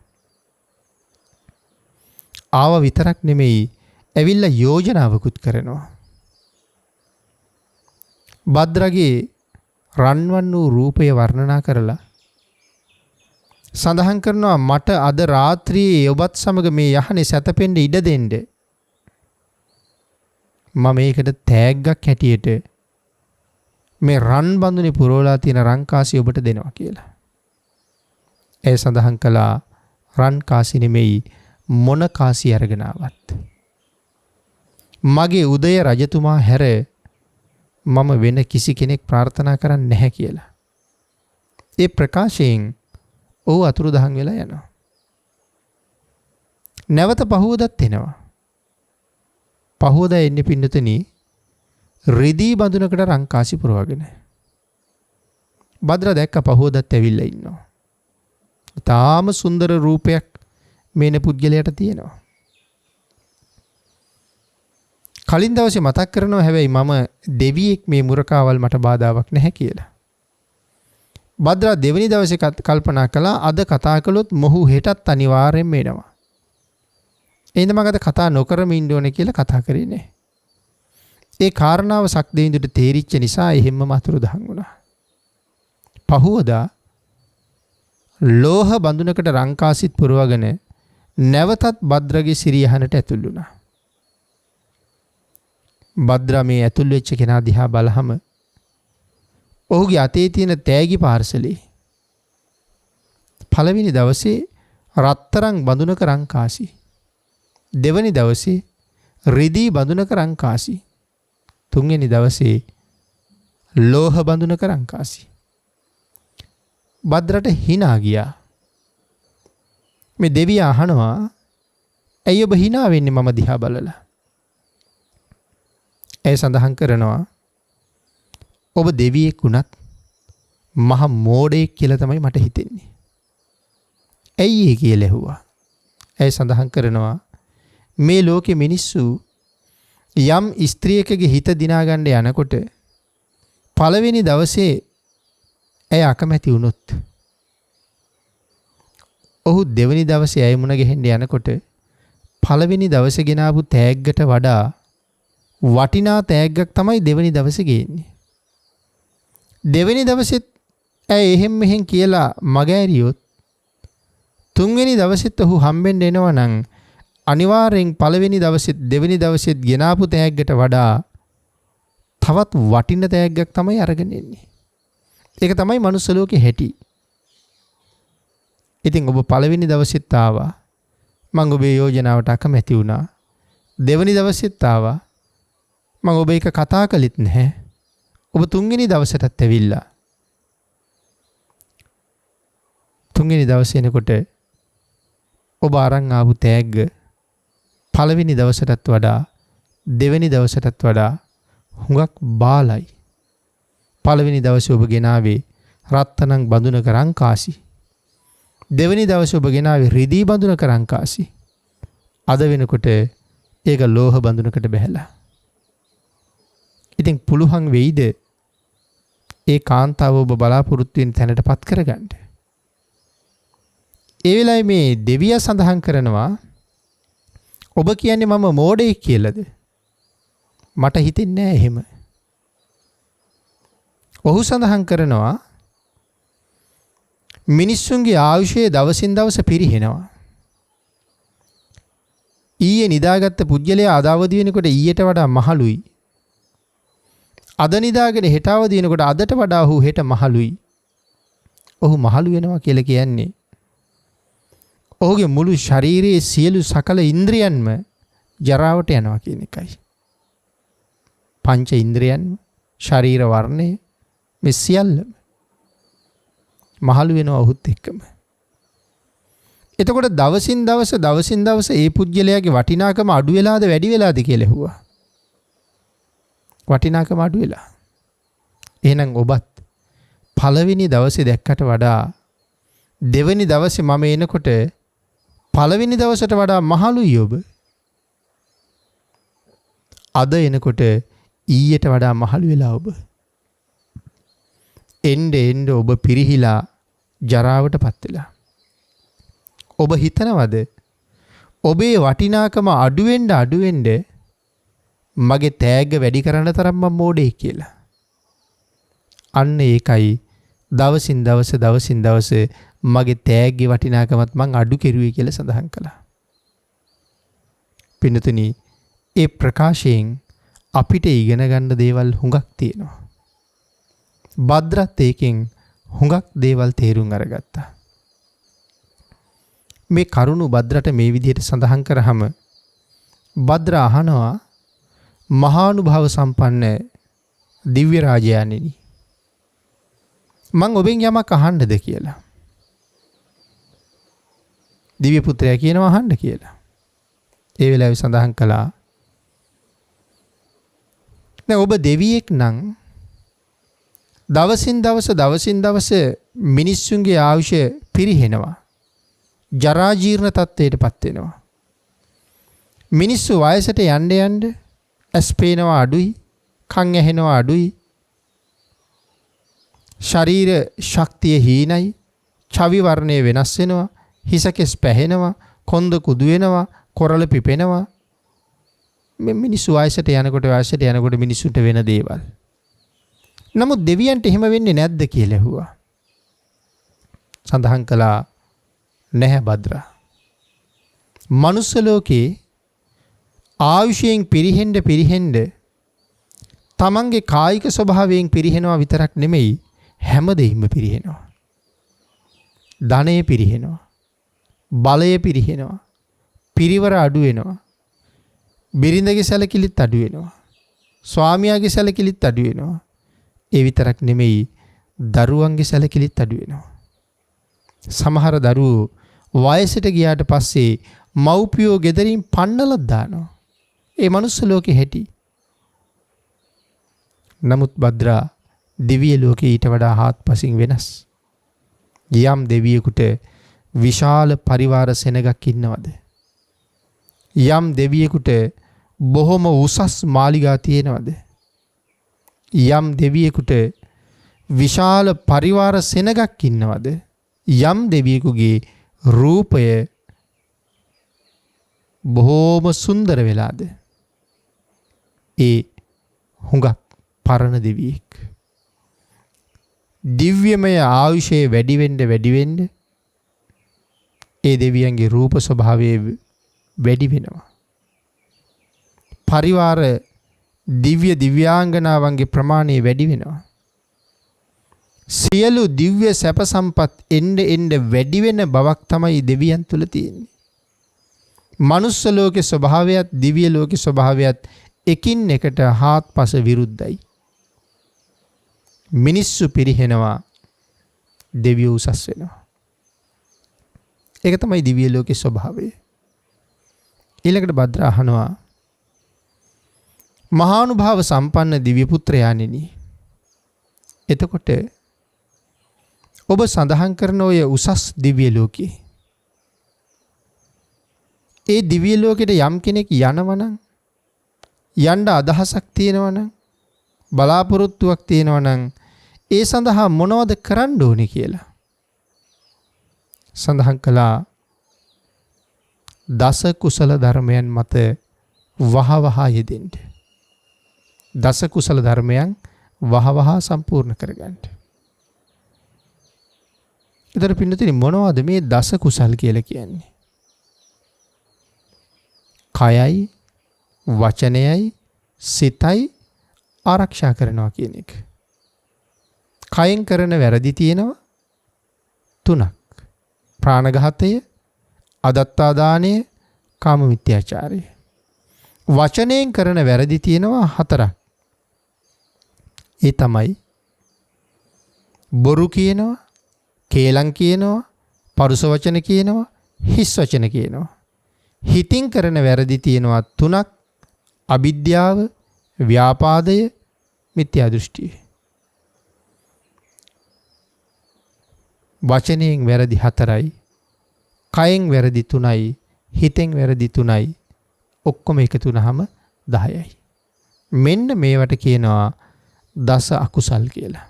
ආව විතරක් නෙමෙයි ඇවිල්ලා යෝජනාවකුත් කරනවා. භද්‍රගේ රන්වන් වූ රූපය වර්ණනා කරලා සඳහන් කරනවා මට අද රාත්‍රියේ ඔබත් සමග මේ යහනේ සැතපෙන්න ඉඩ දෙන්න. මම මේකට තෑග්ගක් හැටියට මේ රන් බඳුනේ පුරවලා තියෙන රංකාසි ඔබට දෙනවා කියලා. ඒ සඳහන් කළා රන් කාසි නෙමෙයි මොන කාසි අරගෙන ආවත් මගේ උදය රජතුමා හැර මම වෙන කිසි කෙනෙක් ප්‍රාර්ථනා කරන්නේ නැහැ කියලා. ඒ ප්‍රකාශයෙන් ඔහු අතුරුදහන් වෙලා යනවා. නැවත පහුවදත් එනවා. පහුවදා එන්නේ පින්නතනි රිදී බඳුනකට රංකාසි පුරවගෙන. භද්‍ර දැක්ක පහුවදත් ඇවිල්ලා ඉන්නවා. තාම සුන්දර රූපයක් මේන පුද්ගලයාට තියෙනවා. කලින් දවසේ මතක් කරනවා හැබැයි මම දෙවියෙක් මේ මුරකාවල් මට බාධාවක් නැහැ කියලා. භද්‍ර දෙවෙනි දවසේ කල්පනා කළා අද කතා කළොත් මොහු හෙටත් අනිවාර්යෙන්ම එනවා. එහෙනම් මම අද කතා නොකරම ඉන්න ඕනේ කියලා කතා කරේ නැහැ. ඒ කාරණාව සක්දේවිඳුට තේරිච්ච නිසා එහෙම්ම අතුරුදහන් වුණා. පහුවදා ලෝහ බඳුනකට රංකාසිත් පුරවගෙන නැවතත් භද්‍රගේ සිරියහනට ඇතුල් වුණා. භද්‍ර මේ ඇතුල් වෙච්ච කෙනා දිහා බලහම ඔහුගේ අතේ තියෙන තෑගි පාර්සලේ පළවෙනි දවසේ රත්තරන් බඳුනක රංකාසි, දෙවැනි දවසේ රිදී බඳුනක රංකාසි, තුන්වෙනි දවසේ ලෝහ බඳුනක රංකාසි. භද්‍රට hina ගියා. මේ දෙවියා අහනවා ඇයි ඔබ hina වෙන්නේ මම දිහා බලලා? ඇය සඳහන් කරනවා ඔබ දෙවියෙක් වුණත් මහ මෝඩයෙක් කියලා තමයි මට හිතෙන්නේ. ඇයි ඒ කියලා ඇහුවා. ඇය සඳහන් කරනවා මේ ලෝකෙ මිනිස්සු යම් ස්ත්‍රියකගේ හිත දිනා ගන්න යනකොට පළවෙනි දවසේ ඇය අකමැති වුණොත් ඔහු දෙවෙනි දවසේ ඇය මුණ ගැහෙන්න යනකොට පළවෙනි දවසේ ගෙනාවු තෑග්ගට වඩා වටිනා තෑග්ගක් තමයි දෙවෙනි දවසේ ගේන්නේ. දෙවෙනි දවසෙත් ඇය එහෙම් මෙහෙන් කියලා මගෑරියොත් තුන්වෙනි දවසෙත් ඔහු හම්බෙන්න එනවා නම් අනිවාර්යෙන් පළවෙනි දවසෙත් දෙවෙනි දවසෙත් ගෙනාපු තෑග්ගට වඩා තවත් වටින තෑග්ගක් තමයි අරගෙන එන්නේ. ඒක තමයි මනුස්ස ලෝකේ හැටි. ඉතින් ඔබ පළවෙනි දවසෙත් ආවා. මම ඔබේ යෝජනාවට අකමැති වුණා. දෙවෙනි දවසෙත් ආවා. මම ඔබ එක කතා කළෙත් නැහැ. ඔබ තුන්වෙනි දවසටත් ඇවිල්ලා. තුන්වෙනි දවසේ එනකොට ඔබ අරන් ආපු තෑග්ග පළවෙනි දවසටත් වඩා දෙවෙනි දවසටත් වඩා හුඟක් බාලයි. පළවෙනි දවසේ ඔබ ගෙනාවේ රත්තරන් බඳුනක රංකාසි. දෙවෙනි දවසේ ඔබ ගෙනාවේ රිදී බඳුනක රංකාසි. අද වෙනකොට ඒක ලෝහ බඳුනකට බැහැලා. ඉතින් පුළුවන් වෙයිද ඒ කාන්තාව ඔබ බලාපොරොත්තු වෙන තැනටපත් කරගන්න? ඒ වෙලාවේ මේ දෙවියා සඳහන් කරනවා ඔබ කියන්නේ මම මෝඩයෙක් කියලාද? මට හිතෙන්නේ නැහැ එහෙම. ඔහු සඳහන් කරනවා මිනිස්සුන්ගේ ආයුෂය දවසින් දවස පිරිහෙනවා. ඊයේ නිදාගත්ත පුජ්‍යලයා අද අවදි වෙනකොට ඊයට වඩා මහලුයි. අද නිදාගෙන හෙට අවදි වෙනකොට අදට වඩා ඔහු හෙට මහලුයි. ඔහු මහලු වෙනවා කියලා කියන්නේ ඔහුගේ මුළු ශරීරයේ සියලු සකල ඉන්ද්‍රියන්ම ජරාවට යනවා කියන එකයි. පංච ඉන්ද්‍රියන්ම, ශරීර වර්ණය මේ සියල්ලම මහලු වෙනවා ඔහුත් එක්කම. එතකොට දවසින් දවස ඒ පුජ්‍යලයාගේ වටිනාකම අඩු වෙලාද වැඩි වෙලාද කියලා ඇහුවා. වටිනාකම අඩු වෙලා. එහෙනම් ඔබත් පළවෙනි දවසේ දැක්කට වඩා දෙවෙනි දවසේ මම එනකොට පළවෙනි දවසට වඩා මහලුයි ඔබ. අද එනකොට ඊයට වඩා මහලු වෙලා ඔබ. එන්න ඔබ පිරිහිලා ජරාවටපත් වෙලා. ඔබ හිතනවද ඔබේ වටිනාකම අඩු වෙන්න මගේ තෑග්ග වැඩි කරන්න තරම් මම මෝඩයෙක් කියලා? අන්න ඒකයි දවසින් දවස මගේ තෑග්ගේ වටිනාකමත් මං අඩු කෙරුවේ කියලා සඳහන් කළා. පින්නතුනි, ඒ ප්‍රකාශයෙන් අපිට ඉගෙන ගන්න දේවල් හුඟක් තියෙනවා. භද්‍රත් ඒකෙන් හුඟක් දේවල් තේරුම් අරගත්තා. මේ කරුණු භද්‍රට මේ විදිහට සඳහන් කරාම භද්‍ර අහනවා මහානුභාව සම්පන්න දිව්‍ය රාජයාණෙනි, මං ඔබෙන් යමක් අහන්නද කියලා. දිව්‍ය පුත්‍රයා කියනවා අහන්න කියලා. ඒ වෙලාවේ සඳහන් කළා දැන් ඔබ දෙවියෙක් නම් දවසින් දවස මිනිස්සුන්ගේ ආයුෂ පිරිහෙනවා. ජරා ජීර්ණ තත්ත්වයටපත් වෙනවා. මිනිස්සු වයසට යන්න ඇස් පේනවා අඩුයි, කන් ඇහෙනවා අඩුයි, ශරීර ශක්තිය හීනයි, චවි වර්ණය වෙනස් වෙනවා, හිසකෙස් පැහෙනවා, කොන්ද කුදු වෙනවා, කොරළ පිපෙනවා. මේ මිනිස්සු වයසට යනකොට මිනිස්සුන්ට වෙන දේවල්. නමුත් දෙවියන්ට එහෙම වෙන්නේ නැද්ද කියලා ඇහුවා. සඳහන් කළා නැහැ භද්‍රා. මනුස්ස ලෝකේ ආයුෂයෙන් පිරිහෙන්න තමන්ගේ කායික ස්වභාවයෙන් පිරිහෙනවා විතරක් නෙමෙයි, හැම දෙයක්ම පිරිහෙනවා. ධනය පිරිහෙනවා, බලය පිරිහෙනවා, පිරිවර අඩු වෙනවා, බිරිඳගේ සැලකිලිත් අඩු වෙනවා, ස්වාමියාගේ සැලකිලිත් අඩු වෙනවා. ඒ විතරක් නෙමෙයි, දරුවන්ගේ සැලකිලිත් අඩු වෙනවා. සමහර දරුවෝ වයසට ගියාට පස්සේ මව්පියෝ ගෙදරින් පන්නලක් දානවා. ඒ මනුස්ස ලෝකේ හැටි. නමුත් භද්‍රා දිව්‍ය ලෝකේ ඊට වඩා හාත්පසින් වෙනස්. යම් දෙවියෙකුට විශාල පරිවාර සෙනගක් ඉන්නවද? යම් දෙවියෙකුට බොහොම උසස් මාලිගා තියෙනවද? යම් දෙවියෙකුට විශාල පරිවාර සෙනගක් ඉන්නවද? යම් දෙවියෙකුගේ රූපය බොහෝම සුන්දර වෙලාද? ඒ හුඟක් පරණ දෙවියෙක්. දිව්‍යමය ආයුෂයේ වැඩි වෙන්න ඒ දෙවියන්ගේ රූප ස්වභාවය වැඩි වෙනවා. පරිවාර දිව්‍ය දිව්‍යාංගනාවන්ගේ ප්‍රමාණය වැඩි වෙනවා. සියලු දිව්‍ය සැප සම්පත් එන්න වැඩි වෙන බවක් තමයි දෙවියන් තුල තියෙන්නේ. මනුස්ස ලෝකේ ස්වභාවයත් දිව්‍ය ලෝකේ ස්වභාවයත් එකින් එකට හාත්පස විරුද්ධයි. මිනිස්සු පිරිහෙනවා, දෙවියෝ උසස් වෙනවා. ඒක තමයි දිව්‍ය ලෝකේ ස්වභාවය. ඊළඟට භද්‍ර අහනවා, මහානුභාව සම්පන්න දිව්‍ය පුත්‍රයාණෙනි, එතකොට ඔබ සඳහන් කරන ඔය උසස් දිව්‍ය ලෝකේ, ඒ දිව්‍ය ලෝකෙට යම් කෙනෙක් යනවනම්, යන්න අදහසක් තියෙනවනම්, බලාපොරොත්තුවක් තියෙනවනම් ඒ සඳහා මොනවද කරන්න ඕනේ කියලා සඳහන් කළා. දස කුසල ධර්මයන් මත වහවහ යෙදෙන්න. දස කුසල ධර්මයන් වහවහ සම්පූර්ණ කරගන්න. ඊතර පින්නතුනි මොනවද මේ දස කුසල් කියලා කියන්නේ? කයයි, වචනයයි, සිතයි ආරක්ෂා කරනවා කියන එක. කයෙන් කරන වැරදි තියෙනවා 3ක්. ප්‍රාණඝාතය, අදත්තා දානය, කාම මිත්‍යාචාරය. වචනයෙන් කරන වැරදි තියෙනවා 4ක්. ඒ තමයි බොරු කියනවා, කේලම් කියනවා, පරුස වචන කියනවා, හිස් වචන කියනවා. හිතින් කරන වැරදි තියෙනවා 3ක්. අවිද්‍යාව, ව්‍යාපාදය, මිත්‍යා දෘෂ්ටිය. වචනයෙන් වැරදි 4යි, කයෙන් වැරදි 3යි, හිතෙන් වැරදි 3යි. ඔක්කොම එකතු වුනහම 10යි. මෙන්න මේවට කියනවා දස අකුසල් කියලා.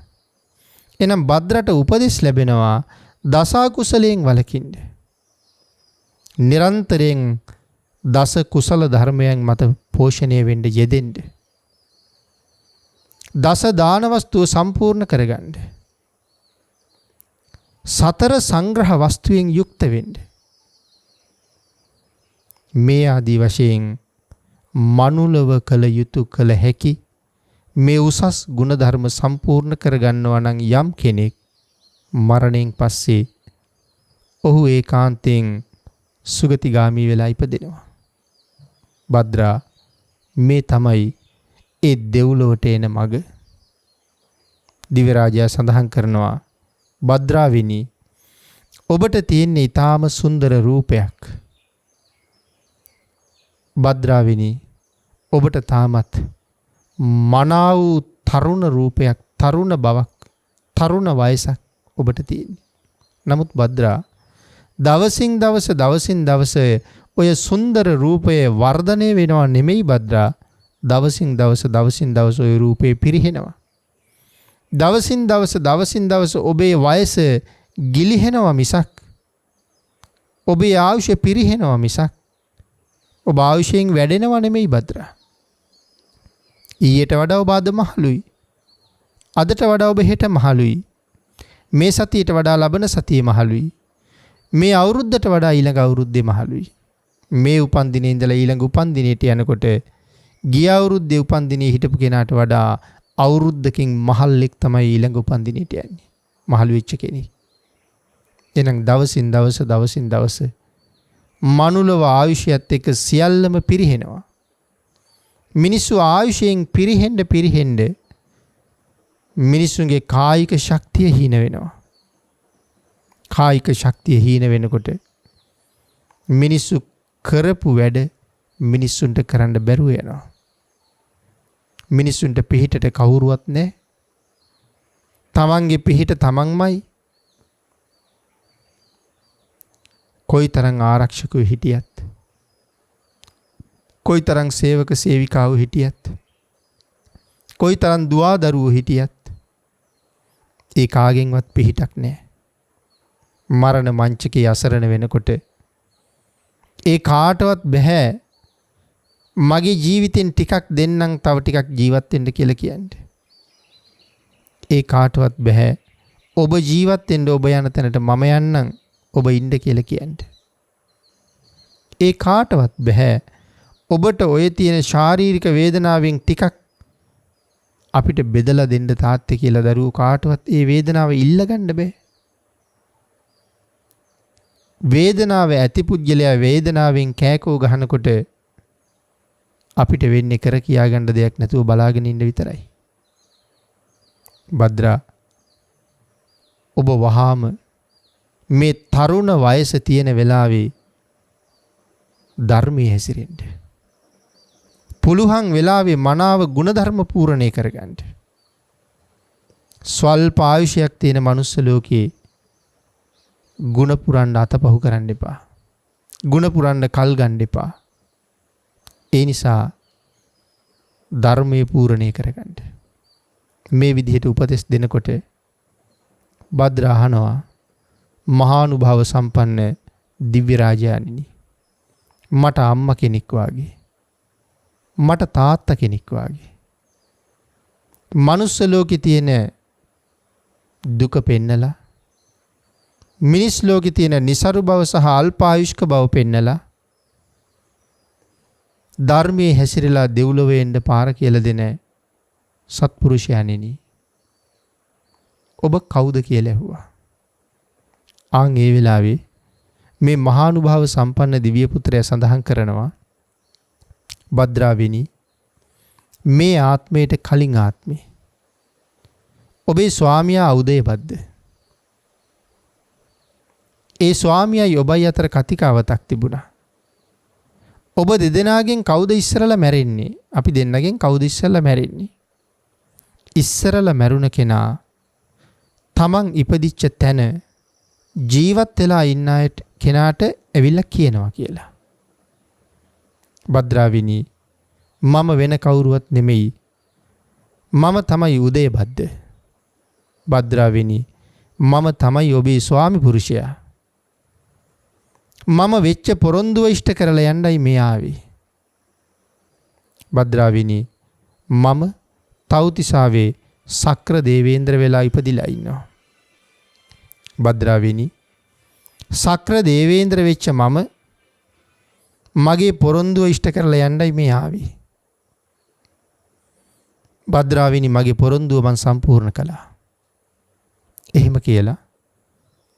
එහෙනම් භද්‍රට උපදෙස් ලැබෙනවා දස අකුසලයෙන් වළකින්න. නිරන්තරයෙන් දස කුසල ධර්මයන් මත පෝෂණය වෙන්න යෙදෙන්න. දස දාන වස්තුව සම්පූර්ණ කරගන්න. සතර සංග්‍රහ වස්තුවෙන් යුක්ත වෙන්න. මේ ආදී වශයෙන් මනුලව කළ යුතු කළ හැකි මේ උසස් ගුණධර්ම සම්පූර්ණ කරගන්නවා නම් යම් කෙනෙක් මරණයෙන් පස්සේ ඔහු ඒකාන්තයෙන් සුගතිගාමී වෙලා ඉපදෙනවා. භද්‍රා මේ තමයි ඒ දෙව්ලොවට එන මග. දිව්‍ය රාජයා සඳහන් කරනවා, භද්‍රාවිනි, ඔබට තියෙන ඊටාම සුන්දර රූපයක්. භද්‍රාවිනි, ඔබට තාමත් මනා වූ තරුණ රූපයක්, තරුණ බවක්, තරුණ වයසක් ඔබට තියෙන්නේ. නමුත් භද්‍රා දවසින් දවස ඔය සුන්දර රූපය වර්ධනය වෙනවා නෙමෙයි භද්‍රා. දවසින් දවස ඔය රූපේ පිරිහෙනවා. දවසින් දවස ඔබේ වයස ගිලිහෙනවා මිසක්, ඔබේ ආයුෂ පිරිහෙනවා මිසක්, ඔබ ආයුෂයෙන් වැඩෙනවා නෙමෙයි භද්‍රා. ඊයට වඩා ඔබ අද මහලුයි. අදට වඩා ඔබ හෙට මහලුයි. මේ සතියට වඩා ලබන සතියේ මහලුයි. මේ අවුරුද්දට වඩා ඊළඟ අවුරුද්දේ මහලුයි. මේ උපන්දිනේ ඉඳලා ඊළඟ උපන්දිනේට යනකොට ගිය අවුරුද්දේ උපන්දිනේ හිටපු කෙනාට වඩා අවුරුද්දකින් මහල්ලෙක් තමයි ඊළඟ උපන්දිනේට යන්නේ. මහලු වෙච්ච කෙනෙක්. එහෙනම් දවසින් දවස මනුලව ආයුෂයත් එක්ක සියල්ලම පිරිහෙනවා. මිනිස්සු ආයුෂයෙන් පිරිහෙන්න මිනිස්සුන්ගේ කායික ශක්තිය හීන වෙනවා. කායික ශක්තිය හීන වෙනකොට මිනිස්සු කරපු වැඩ මිනිස්සුන්ට කරන්න බැරුව යනවා. මිනිස්සුන්ට පිහිටට කවුරුවත් නැහැ. තමන්ගේ පිහිට තමන්මයි. කොයිතරම් ආරක්ෂකව හිටියත්, කොයිතරම් සේවක සේවිකාවෝ හිටියත්, කොයිතරම් දුවා දරුවෝ හිටියත් ඒ කාගෙන්වත් පිහිටක් නැහැ. මරණ මංචකයේ අසරණ වෙනකොට ඒ කාටවත් බෑ මගේ ජීවිතෙන් ටිකක් දෙන්නම් තව ටිකක් ජීවත් වෙන්න කියලා කියන්නේ. ඒ කාටවත් බෑ ඔබ ජීවත් වෙන්න ඔබ යන තැනට මම යන්නම් ඔබ ඉන්න කියලා කියන්නේ. ඒ කාටවත් බෑ ඔබට ඔය තියෙන ශාරීරික වේදනාවෙන් ටිකක් අපිට බෙදලා දෙන්න තාත්තේ කියලා දරුවෝ කාටවත් ඒ වේදනාව ඉල්ලගන්න බෑ. වේදනාව ඇති පුද්ගලයා වේදනාවෙන් කෑකෝ ගහනකොට අපිට වෙන්නේ කර කියා ගන්න දෙයක් නැතුව බලාගෙන ඉන්න විතරයි. භද්‍රා ඔබ වහාම මේ තරුණ වයස තියෙන වෙලාවේ ධර්මයේ හැසිරෙන්න. පුළුවන් වෙලාවේ මනාව ගුණධර්ම පූර්ණේ කරගන්න. ස්වල්ප ආයුෂයක් තියෙන මනුස්ස ලෝකේ ගුණ පුරන්න අතපහු කරන්න එපා. ගුණ පුරන්න කල් ගන්න එපා. ඒ නිසා ධර්මයේ පූර්ණේ කරගන්න. මේ විදිහට උපදෙස් දෙනකොට භද්‍ර අහනවා මහානුභාව සම්පන්න දිව්‍ය රාජයාණෙනි, මට අම්මා කෙනෙක් වාගේ, මට තාත්තා කෙනෙක් වාගේ මනුස්ස ලෝකේ තියෙන දුක පෙන්නලා, මිනිස් ලෝකේ තියෙන નિසරු බව සහ අල්පායුෂ්ක බව පෙන්නලා, ධර්මයේ හැසිරලා දෙව්ලොවේ එන්න පාර කියලා දෙන සත්පුරුෂයන්ෙනි, ඔබ කවුද කියලා ඇහුවා. ආන් ඒ වෙලාවේ මේ මහානුභාව සම්පන්න දිව්‍ය පුත්‍රයා සඳහන් කරනවා භද්‍රාවෙනි, මේ ආත්මයට කලින් ආත්මේ ඔබේ ස්වාමියා උදේබද්ද. ඒ ස්වාමියායි ඔබයි අතර කතිකාවතක් තිබුණා. ඔබ දෙදෙනාගෙන් කවුද ඉස්සරලා මැරෙන්නේ? අපි දෙන්නගෙන් කවුද ඉස්සරලා මැරෙන්නේ? ඉස්සරලා මැරුණ කෙනා තමන් ඉපදිච්ච තැන ජීවත් වෙලා ඉන්න කෙනාට ඇවිල්ලා කියනවා කියලා. භද්‍රාවිනි, මම වෙන කවුරුවත් නෙමෙයි. මම තමයි උදේබද්ද. භද්‍රාවිනි, මම තමයි ඔබේ ස්වාමි පුරුෂයා. මම වෙච්ච පොරොන්දුව ඉෂ්ට කරලා යන්නයි මේ ආවේ. භද්‍රාවිනි, මම තව්තිසාවේ සක්‍ර දේවේන්ද්‍ර වෙලා ඉපදිලා ඉන්නවා. භද්‍රාවිනි, සක්‍ර දේවේන්ද්‍ර වෙච්ච මම මගේ පොරොන්දුව ඉෂ්ට කරලා යන්නයි මේ ආවේ. භද්‍රාවිනි, මගේ පොරොන්දුව මං සම්පූර්ණ කළා. එහෙම කියලා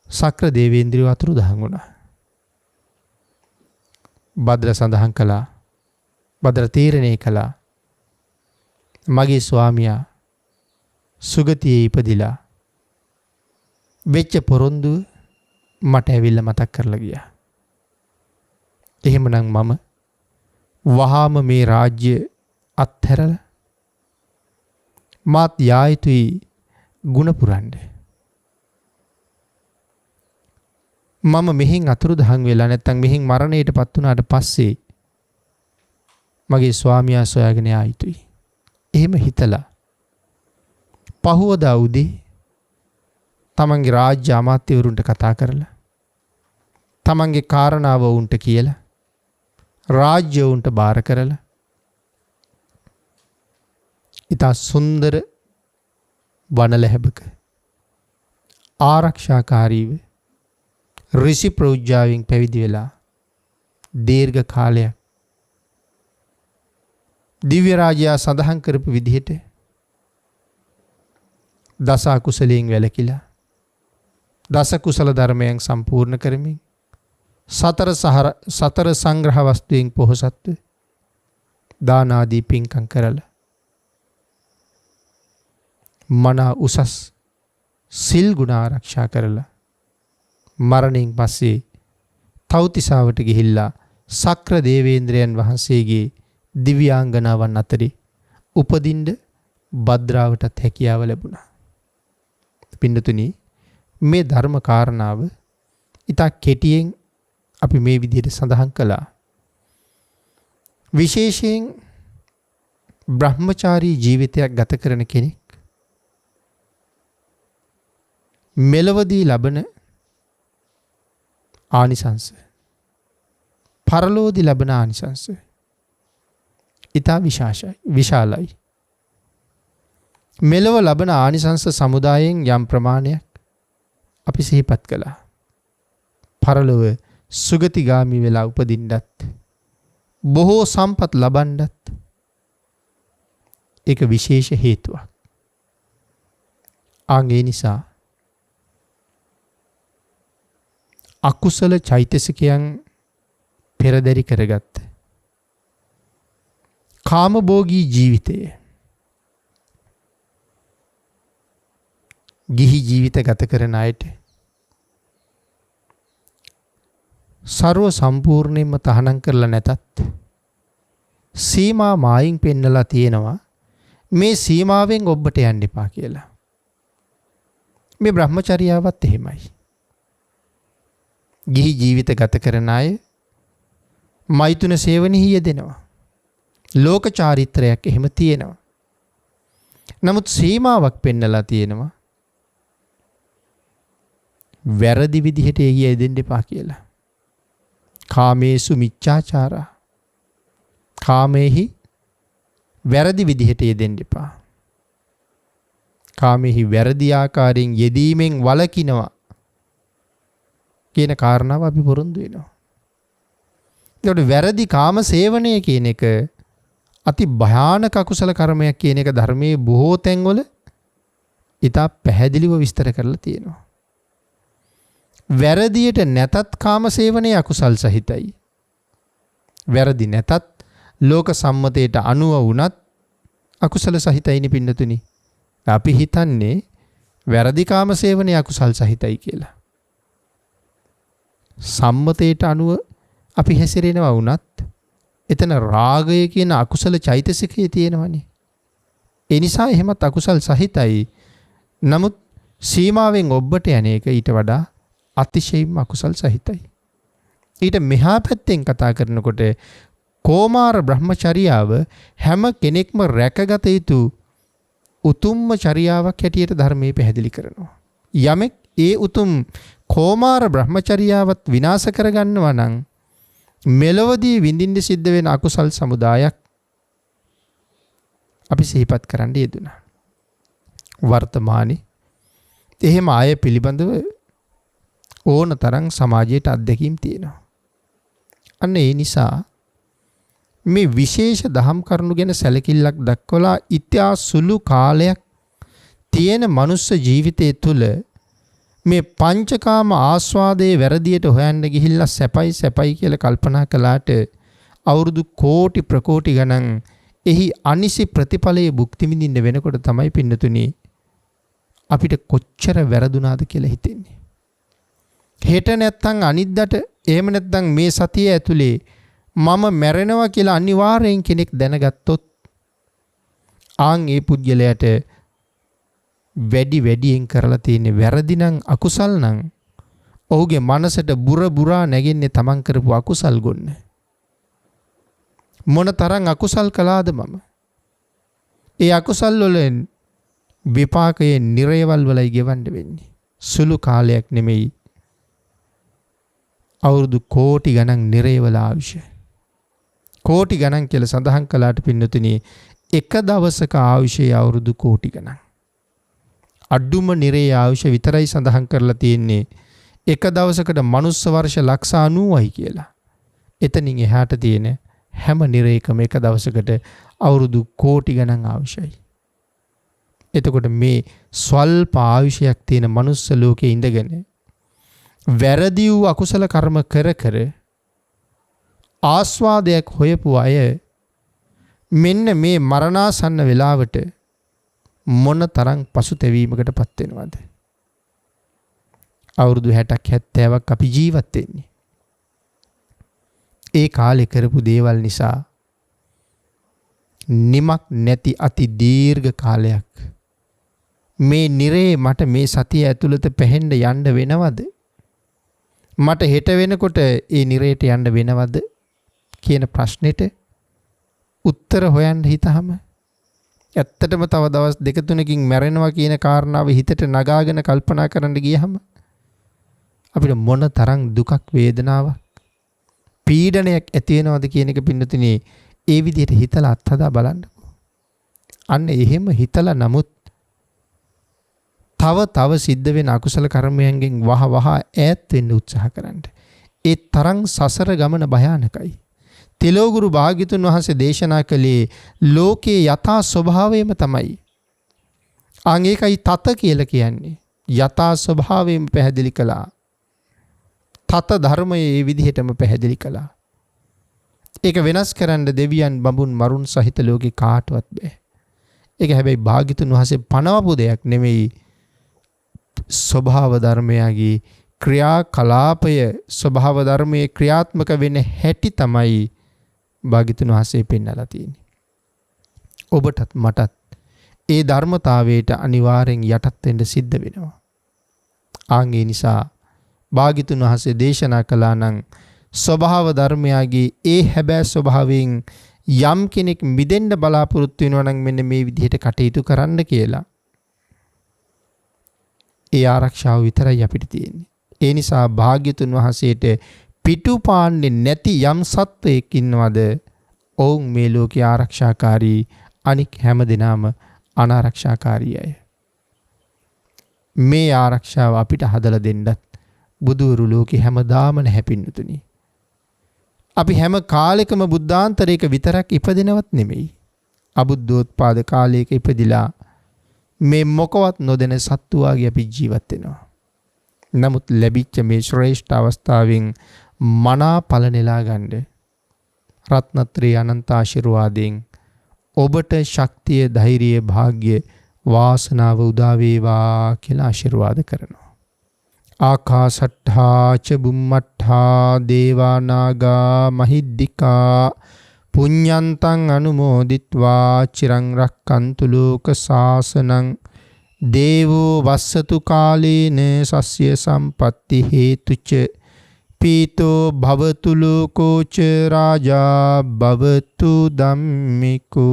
සක්‍ර දේවේන්ද්‍රව අතුරුදහන් වුණා. භද්‍ර සඳහන් කළා, භද්‍ර තීරණය කළා, මගේ ස්වාමියා සුගතියේ ඉපදිලා වෙච්ච පොරොන්දුව මට ඇවිල්ලා මතක් කරලා ගියා. එහෙමනම් මම වහාම මේ රාජ්‍ය අත්හැරලා මාත් යා යුතුයි ගුණ පුරන්න. මම මෙහින් අතුරුදහන් වෙලා නැත්තම් මෙහින් මරණයටපත් වුණාට පස්සේ මගේ ස්වාමියා සොයාගෙන යා යුතුයි. එහෙම හිතලා පහුවදා උදේ තමන්ගේ රාජ්‍ය අමාත්‍යවරුන්ට කතා කරලා තමන්ගේ කාරණාව උන්ට කියලා රාජ්‍ය උන්ට බාර කරලා ඉතා සුන්දර වනලැහැබක ආරක්ෂාකාරීව ඍෂි ප්‍රෞජ්‍යාවෙන් පැවිදි වෙලා දීර්ඝ කාලයක් දිව්‍ය රාජයා සඳහන් කරපු විදිහට දස අකුසලයෙන් වැළකීලා දස කුසල ධර්මයන් සම්පූර්ණ කරමින් සතර සංග්‍රහ වස්තුයෙන් පොහොසත්ව දාන ආදී පින්කම් කරලා මනා උසස් සිල් ගුණ ආරක්ෂා කරලා මරණයෙන් පස්සේ තව්තිසාවට ගිහිල්ලා සක්‍ර දේවේන්ද්‍රයන් වහන්සේගේ දිව්‍යාංගනාවන් අතරේ උපදින්න භද්‍රාවටත් හැකියාව ලැබුණා. පින්නතුනි මේ ධර්ම කාරණාව ඉතා කෙටියෙන් අපි මේ විදිහට සඳහන් කළා. විශේෂයෙන් බ්‍රහ්මචාරී ජීවිතයක් ගත කරන කෙනෙක් මෙලවදී ලබන ආනිසංස පරලෝදී ලබන ආනිසංස ඉතා විශාලයි. මෙලව ලබන ආනිසංස සමුදායෙන් යම් ප්‍රමාණයක් අපි සිහිපත් කළා. පරලොව සුගතිගාමි වෙලා උපදින්නත් බොහෝ සම්පත් ලබන්නත් ඒක විශේෂ හේතුවක්. ඒ නිසා අකුසල චෛතසිකයන් පෙරදරි කරගත්ත කාමභෝගී ජීවිතයේ ගිහි ජීවිත ගත කරන අයට ਸਰව සම්පූර්ණයෙන්ම තහනම් කරලා නැතත් සීමා මායින් පෙන්නලා තියෙනවා මේ සීමාවෙන් ඔබට යන්න එපා කියලා. මේ බ්‍රහ්මචර්යාවත් එහෙමයි. ගිහි ජීවිත ගත කරන අය මෛතුන සේවනෙහි යෙදෙනවා. ලෝක චාරිත්‍රයක් එහෙම තියෙනවා. නමුත් සීමාවක් පෙන්නලා තියෙනවා වැරදි විදිහට යෙදෙන්න එපා කියලා. කාමේසු මිච්ඡාචාරා. කාමේහි වැරදි විදිහට යෙදෙන්න එපා. කාමේහි වැරදි ආකාරයෙන් යෙදීමෙන් වළකිනවා කියන කාරණාව අපි පොරොන්දු වෙනවා. ඒකට වැරදි කාම සේවනය කියන එක අති භයානක අකුසල කර්මයක් කියන එක ධර්මයේ බොහෝ තැන්වල ඉතා පැහැදිලිව විස්තර කරලා තියෙනවා. වැරදියට නැතත් කාම සේවනයේ අකුසල් සහිතයි. වැරදි නැතත් ලෝක සම්මතයට අනුව වුණත් අකුසල සහිතයිනි පින්නතුනි. අපි හිතන්නේ වැරදි කාම සේවනයේ අකුසල් සහිතයි කියලා. සම්මතයට අනුව අපි හැසිරෙනවා වුණත් එතන රාගය කියන අකුසල චෛතසිකය තියෙනවනේ. ඒ නිසා එහෙමත් අකුසල් සහිතයි. නමුත් සීමාවෙන් ඔබට යන එක ඊට වඩා අතිශයින්ම අකුසල් සහිතයි. ඊට මෙහා පැත්තෙන් කතා කරනකොට කෝමාර බ්‍රහ්මචර්යාව හැම කෙනෙක්ම රැකගත යුතු උතුම්ම චර්යාවක් හැටියට ධර්මයේ පැහැදිලි කරනවා. යමෙක් ඒ උතුම් කෝමාර බ්‍රහ්මචර්යාවත් විනාශ කරගන්නවා නම් මෙලොවදී විඳින්න සිද්ධ වෙන අකුසල් සමුදායක් අපි සිහිපත් කරන්න යෙදුණා. වර්තමානයේ එහෙම ආය පිළිබඳව ඕන තරම් සමාජයට අත්දැකීම් තියෙනවා. අන්න ඒ නිසා මේ විශේෂ දහම් කරුණු ගැන සැලකිල්ලක් දක්වලා ඉතිහා සුළු කාලයක් තියෙන මනුස්ස ජීවිතය තුළ මේ පංචකාම ආස්වාදයේ වැරදියට හොයන්න ගිහිල්ලා සැපයි කියලා කල්පනා කළාට අවුරුදු කෝටි ප්‍රකෝටි ගණන් එහි අනිසි ප්‍රතිඵලයේ භුක්ති විඳින්න වෙනකොට තමයි පින්නතුනි අපිට කොච්චර වැරදුනාද කියලා හිතෙන්නේ. හෙට නැත්තම් අනිද්දාට එහෙම නැත්තම් මේ සතිය ඇතුලේ මම මැරෙනවා කියලා අනිවාර්යෙන් කෙනෙක් දැනගත්තොත් ඒ පුද්ගලයාට වැඩියෙන් කරලා තියෙන වැරදි නම් අකුසල් නම් ඔහුගේ මනසට බුරා නැගෙන්නේ තමන් කරපු අකුසල් ගොන්න. මොන තරම් අකුසල් කළාද මම? ඒ අකුසල් වල විපාකයේ නිරේවල් වලයි ගෙවන්න වෙන්නේ. සුළු කාලයක් නෙමෙයි. අවුරුදු කෝටි ගණන් නිරේවල ආයුෂ. කෝටි ගණන් කියලා සඳහන් කළාට පින්නතුනි එක දවසක ආයුෂයේ අවුරුදු කෝටි ගණන්. අඩුම නිරේ ආයුෂ විතරයි සඳහන් කරලා තියෙන්නේ එක දවසකට මනුස්ස වර්ෂ ලක්ෂ 90යි කියලා. එතනින් එහාට තියෙන හැම නිරේකම එක දවසකට අවුරුදු කෝටි ගණන් ආයුෂයි. එතකොට මේ ස්වල්ප ආයුෂයක් තියෙන මනුස්ස ලෝකේ ඉඳගෙන වැරදි වූ අකුසල කර්ම කර ආස්වාදයක් හොයපු අය මෙන්න මේ මරණාසන්න වෙලාවට මොන තරම් පසුතැවීමකට පත් වෙනවද? අවුරුදු 60ක් 70ක් අපි ජීවත් වෙන්නේ. ඒ කාලේ කරපු දේවල් නිසා නිමක් නැති අති දීර්ඝ කාලයක් මේ නිරේ මට මේ සතිය ඇතුළත පැහෙන්න යන්න වෙනවද? මට හෙට වෙනකොට ඒ නිරේට යන්න වෙනවද කියන ප්‍රශ්නෙට උත්තර හොයන්න හිතහම ඇත්තටම තව දවස් 2-3කින් මැරෙනවා කියන කාරණාව හිතට නගාගෙන කල්පනා කරන්න ගියහම අපිට මොන තරම් දුකක් වේදනාවක් පීඩනයක් ඇති වෙනවද කියන එක පින්නතුනේ ඒ විදිහට හිතලා අත්හදා බලන්නකෝ. අන්න එහෙම හිතලා නමුත් තව සිද්ධ වෙන අකුසල කර්මයන්ගෙන් වහ ඈත් වෙන්න උත්සාහ කරන්න. ඒ තරම් සසර ගමන භයානකයි. තෙලෝගුරු භාග්‍යතුන් වහන්සේ දේශනා කළේ ලෝකයේ යථා ස්වභාවයම තමයි. අන් ඒකයි තත කියලා කියන්නේ. යථා ස්වභාවයම පැහැදිලි කළා. තත ධර්මයේ මේ විදිහටම පැහැදිලි කළා. ඒක වෙනස් කරන්න දෙවියන් බඹුන් මරුන් සහිත ලෝකේ කාටවත් බෑ. ඒක හැබැයි භාග්‍යතුන් වහන්සේ පනවපු දෙයක් නෙමෙයි. ස්වභාව ධර්මයගේ ක්‍රියා කලාපය ස්වභාව ධර්මයේ ක්‍රියාත්මක වෙන හැටි තමයි භාග්‍යතුන් වහන්සේ පෙන්වලා තියෙන්නේ. ඔබටත් මටත් ඒ ධර්මතාවයට අනිවාර්යෙන් යටත් වෙන්න සිද්ධ වෙනවා. ආන්ගේ නිසා භාග්‍යතුන් වහන්සේ දේශනා කළා නම් ස්වභාව ධර්මයගේ ඒ හැබෑ ස්වභාවයෙන් යම් කෙනෙක් මිදෙන්න බලාපොරොත්තු වෙනවා නම් මෙන්න මේ විදිහට කටයුතු කරන්න කියලා. ඒ ආරක්ෂාව විතරයි අපිට තියෙන්නේ. ඒ නිසා භාග්‍යතුන් වහන්සේට පිටුපාන්නේ නැති යම් සත්වයෙක් ඉන්නවද? ඔවුන් මේ ලෝකේ ආරක්ෂාකාරී, අනික් හැම දිනම අනාරක්ෂාකාරී අය. මේ ආරක්ෂාව අපිට හදලා දෙන්නත් බුදුරු ලෝකේ හැමදාම නැහැ පින්නතුනි. අපි හැම කාලෙකම බුද්ධාන්තරයක විතරක් ඉපදිනවත් නෙමෙයි. අබුද්ධෝත්පාද කාලයක ඉපදිලා මේ මොකවත් නොදෙන සත්තු වාගේ අපි ජීවත් වෙනවා. නමුත් ලැබිච්ච මේ ශ්‍රේෂ්ඨ අවස්ථාවෙන් මනා ඵල නෙලා ගන්න රත්නත්‍රේ අනන්ත ආශිර්වාදයෙන් ඔබට ශක්තිය, ධෛර්යය, වාග්ය, වාසනාව උදා වේවා කියලා ආශිර්වාද කරනවා. ආකාශට්ඨා ච බුම්මට්ඨා දේවා නාග මහිද්దికා පුඤ්ඤන්තං අනුමෝදිත්වා චිරං රක්칸තු ලෝක සාසනං දේවෝ වස්සතු කාලේන සස්ය සම්පatti හේතුච පීතෝ භවතු ලෝකෝ ච රාජා භවතු ධම්මිකෝ.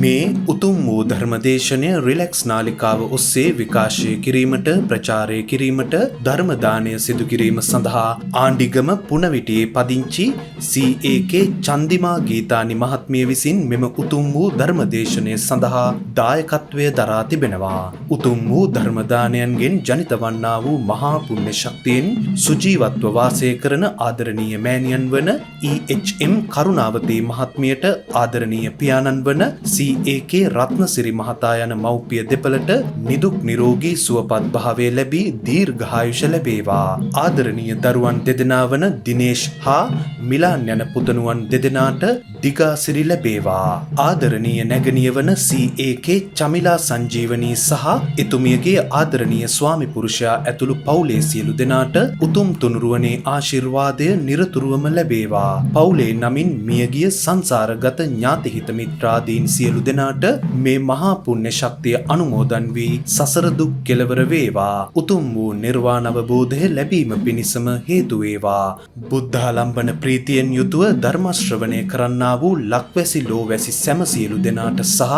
මේ උතුම් වූ ධර්මදේශනය රිලැක්ස් නාලිකාව ඔස්සේ විකාශය කිරීමට, ප්‍රචාරය කිරීමට, ධර්ම දානය සිදු කිරීම සඳහා ආණ්ඩිගම පුනවිටියේ පදිංචි CAK චන්දිමා ගීතානි මහත්මිය විසින් මෙම උතුම් වූ ධර්මදේශනය සඳහා දායකත්වය දරා තිබෙනවා. උතුම් වූ ධර්ම දානයන්ගෙන් ජනිත වන්නා වූ මහා පුණ්‍ය ශක්තියෙන් සුජීවත්ව වාසය කරන ආදරණීය මෑණියන් වන EHM කරුණාවතී මහත්මියට ආදරණීය පියාණන් වන CAK රත්නසිරි මහතා යන මව්පිය දෙපළට නිදුක් නිරෝගී සුවපත් භාවය ලැබී දීර්ඝායුෂ ලැබේවා. ආදරණීය දරුවන් දෙදෙනා වන දිනේෂ් හා මිලාන් යන පුතණුවන් දෙදෙනාට දිගාසිරි ලැබේවා. ආදරණීය නැගණිය වන CAK චමිලා සංජීවනී සහ එතුමියගේ ආදරණීය ස්වාමි පුරුෂයා ඇතුළු පවුලේ සියලු දෙනාට උතුම් තුනුරුවනේ ආශිර්වාදය නිරතුරුවම ලැබේවා. පවුලේ නමින් මියගිය සංසාරගත ඥාති හිත මිත්‍රාදීන් සියලු දෙනාට මේ මහා පුණ්‍ය ශක්තිය අනුමෝදන් වී සසර දුක් කෙලවර වේවා. උතුම් වූ නිර්වාණ අවබෝධය ලැබීම පිණිසම හේතු වේවා. බුද්ධාලම්බන ප්‍රීතියෙන් යුතුව ධර්ම ශ්‍රවණය කරන්නා වූ ලක්වැසි ලෝවැසි සැම සියලු දෙනාට සහ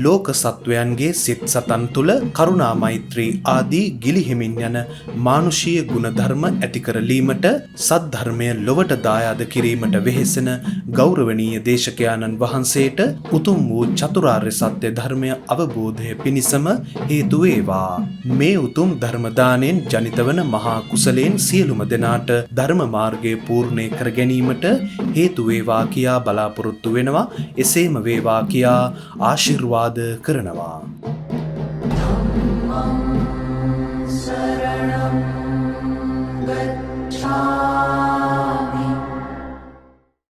ලෝක සත්වයන්ගේ සිත් සතන් තුළ කරුණා මෛත්‍රී ආදී ගිලිහෙමින් යන මානුෂීය ගුණ ධර්ම ඇති කරලීමට සද්ධර්මය ලොවට දායාද කිරීමට වෙහෙසෙන ගෞරවනීය දේශකයාණන් වහන්සේට උතුම් වූ චතුරාර්ය සත්‍ය ධර්මය අවබෝධය පිණිසම හේතු වේවා. මේ උතුම් ධර්ම දාණයෙන් ජනිත වන මහා කුසලයෙන් සියලුම දෙනාට ධර්ම මාර්ගය පූර්ණේ කර ගැනීමට හේතු වේවා කියා බලාපොරොත්තු වෙනවා. එසේම වේවා කියා ආශිර්වාද කරනවා. ධම්මං සරණං ගච්ඡාමි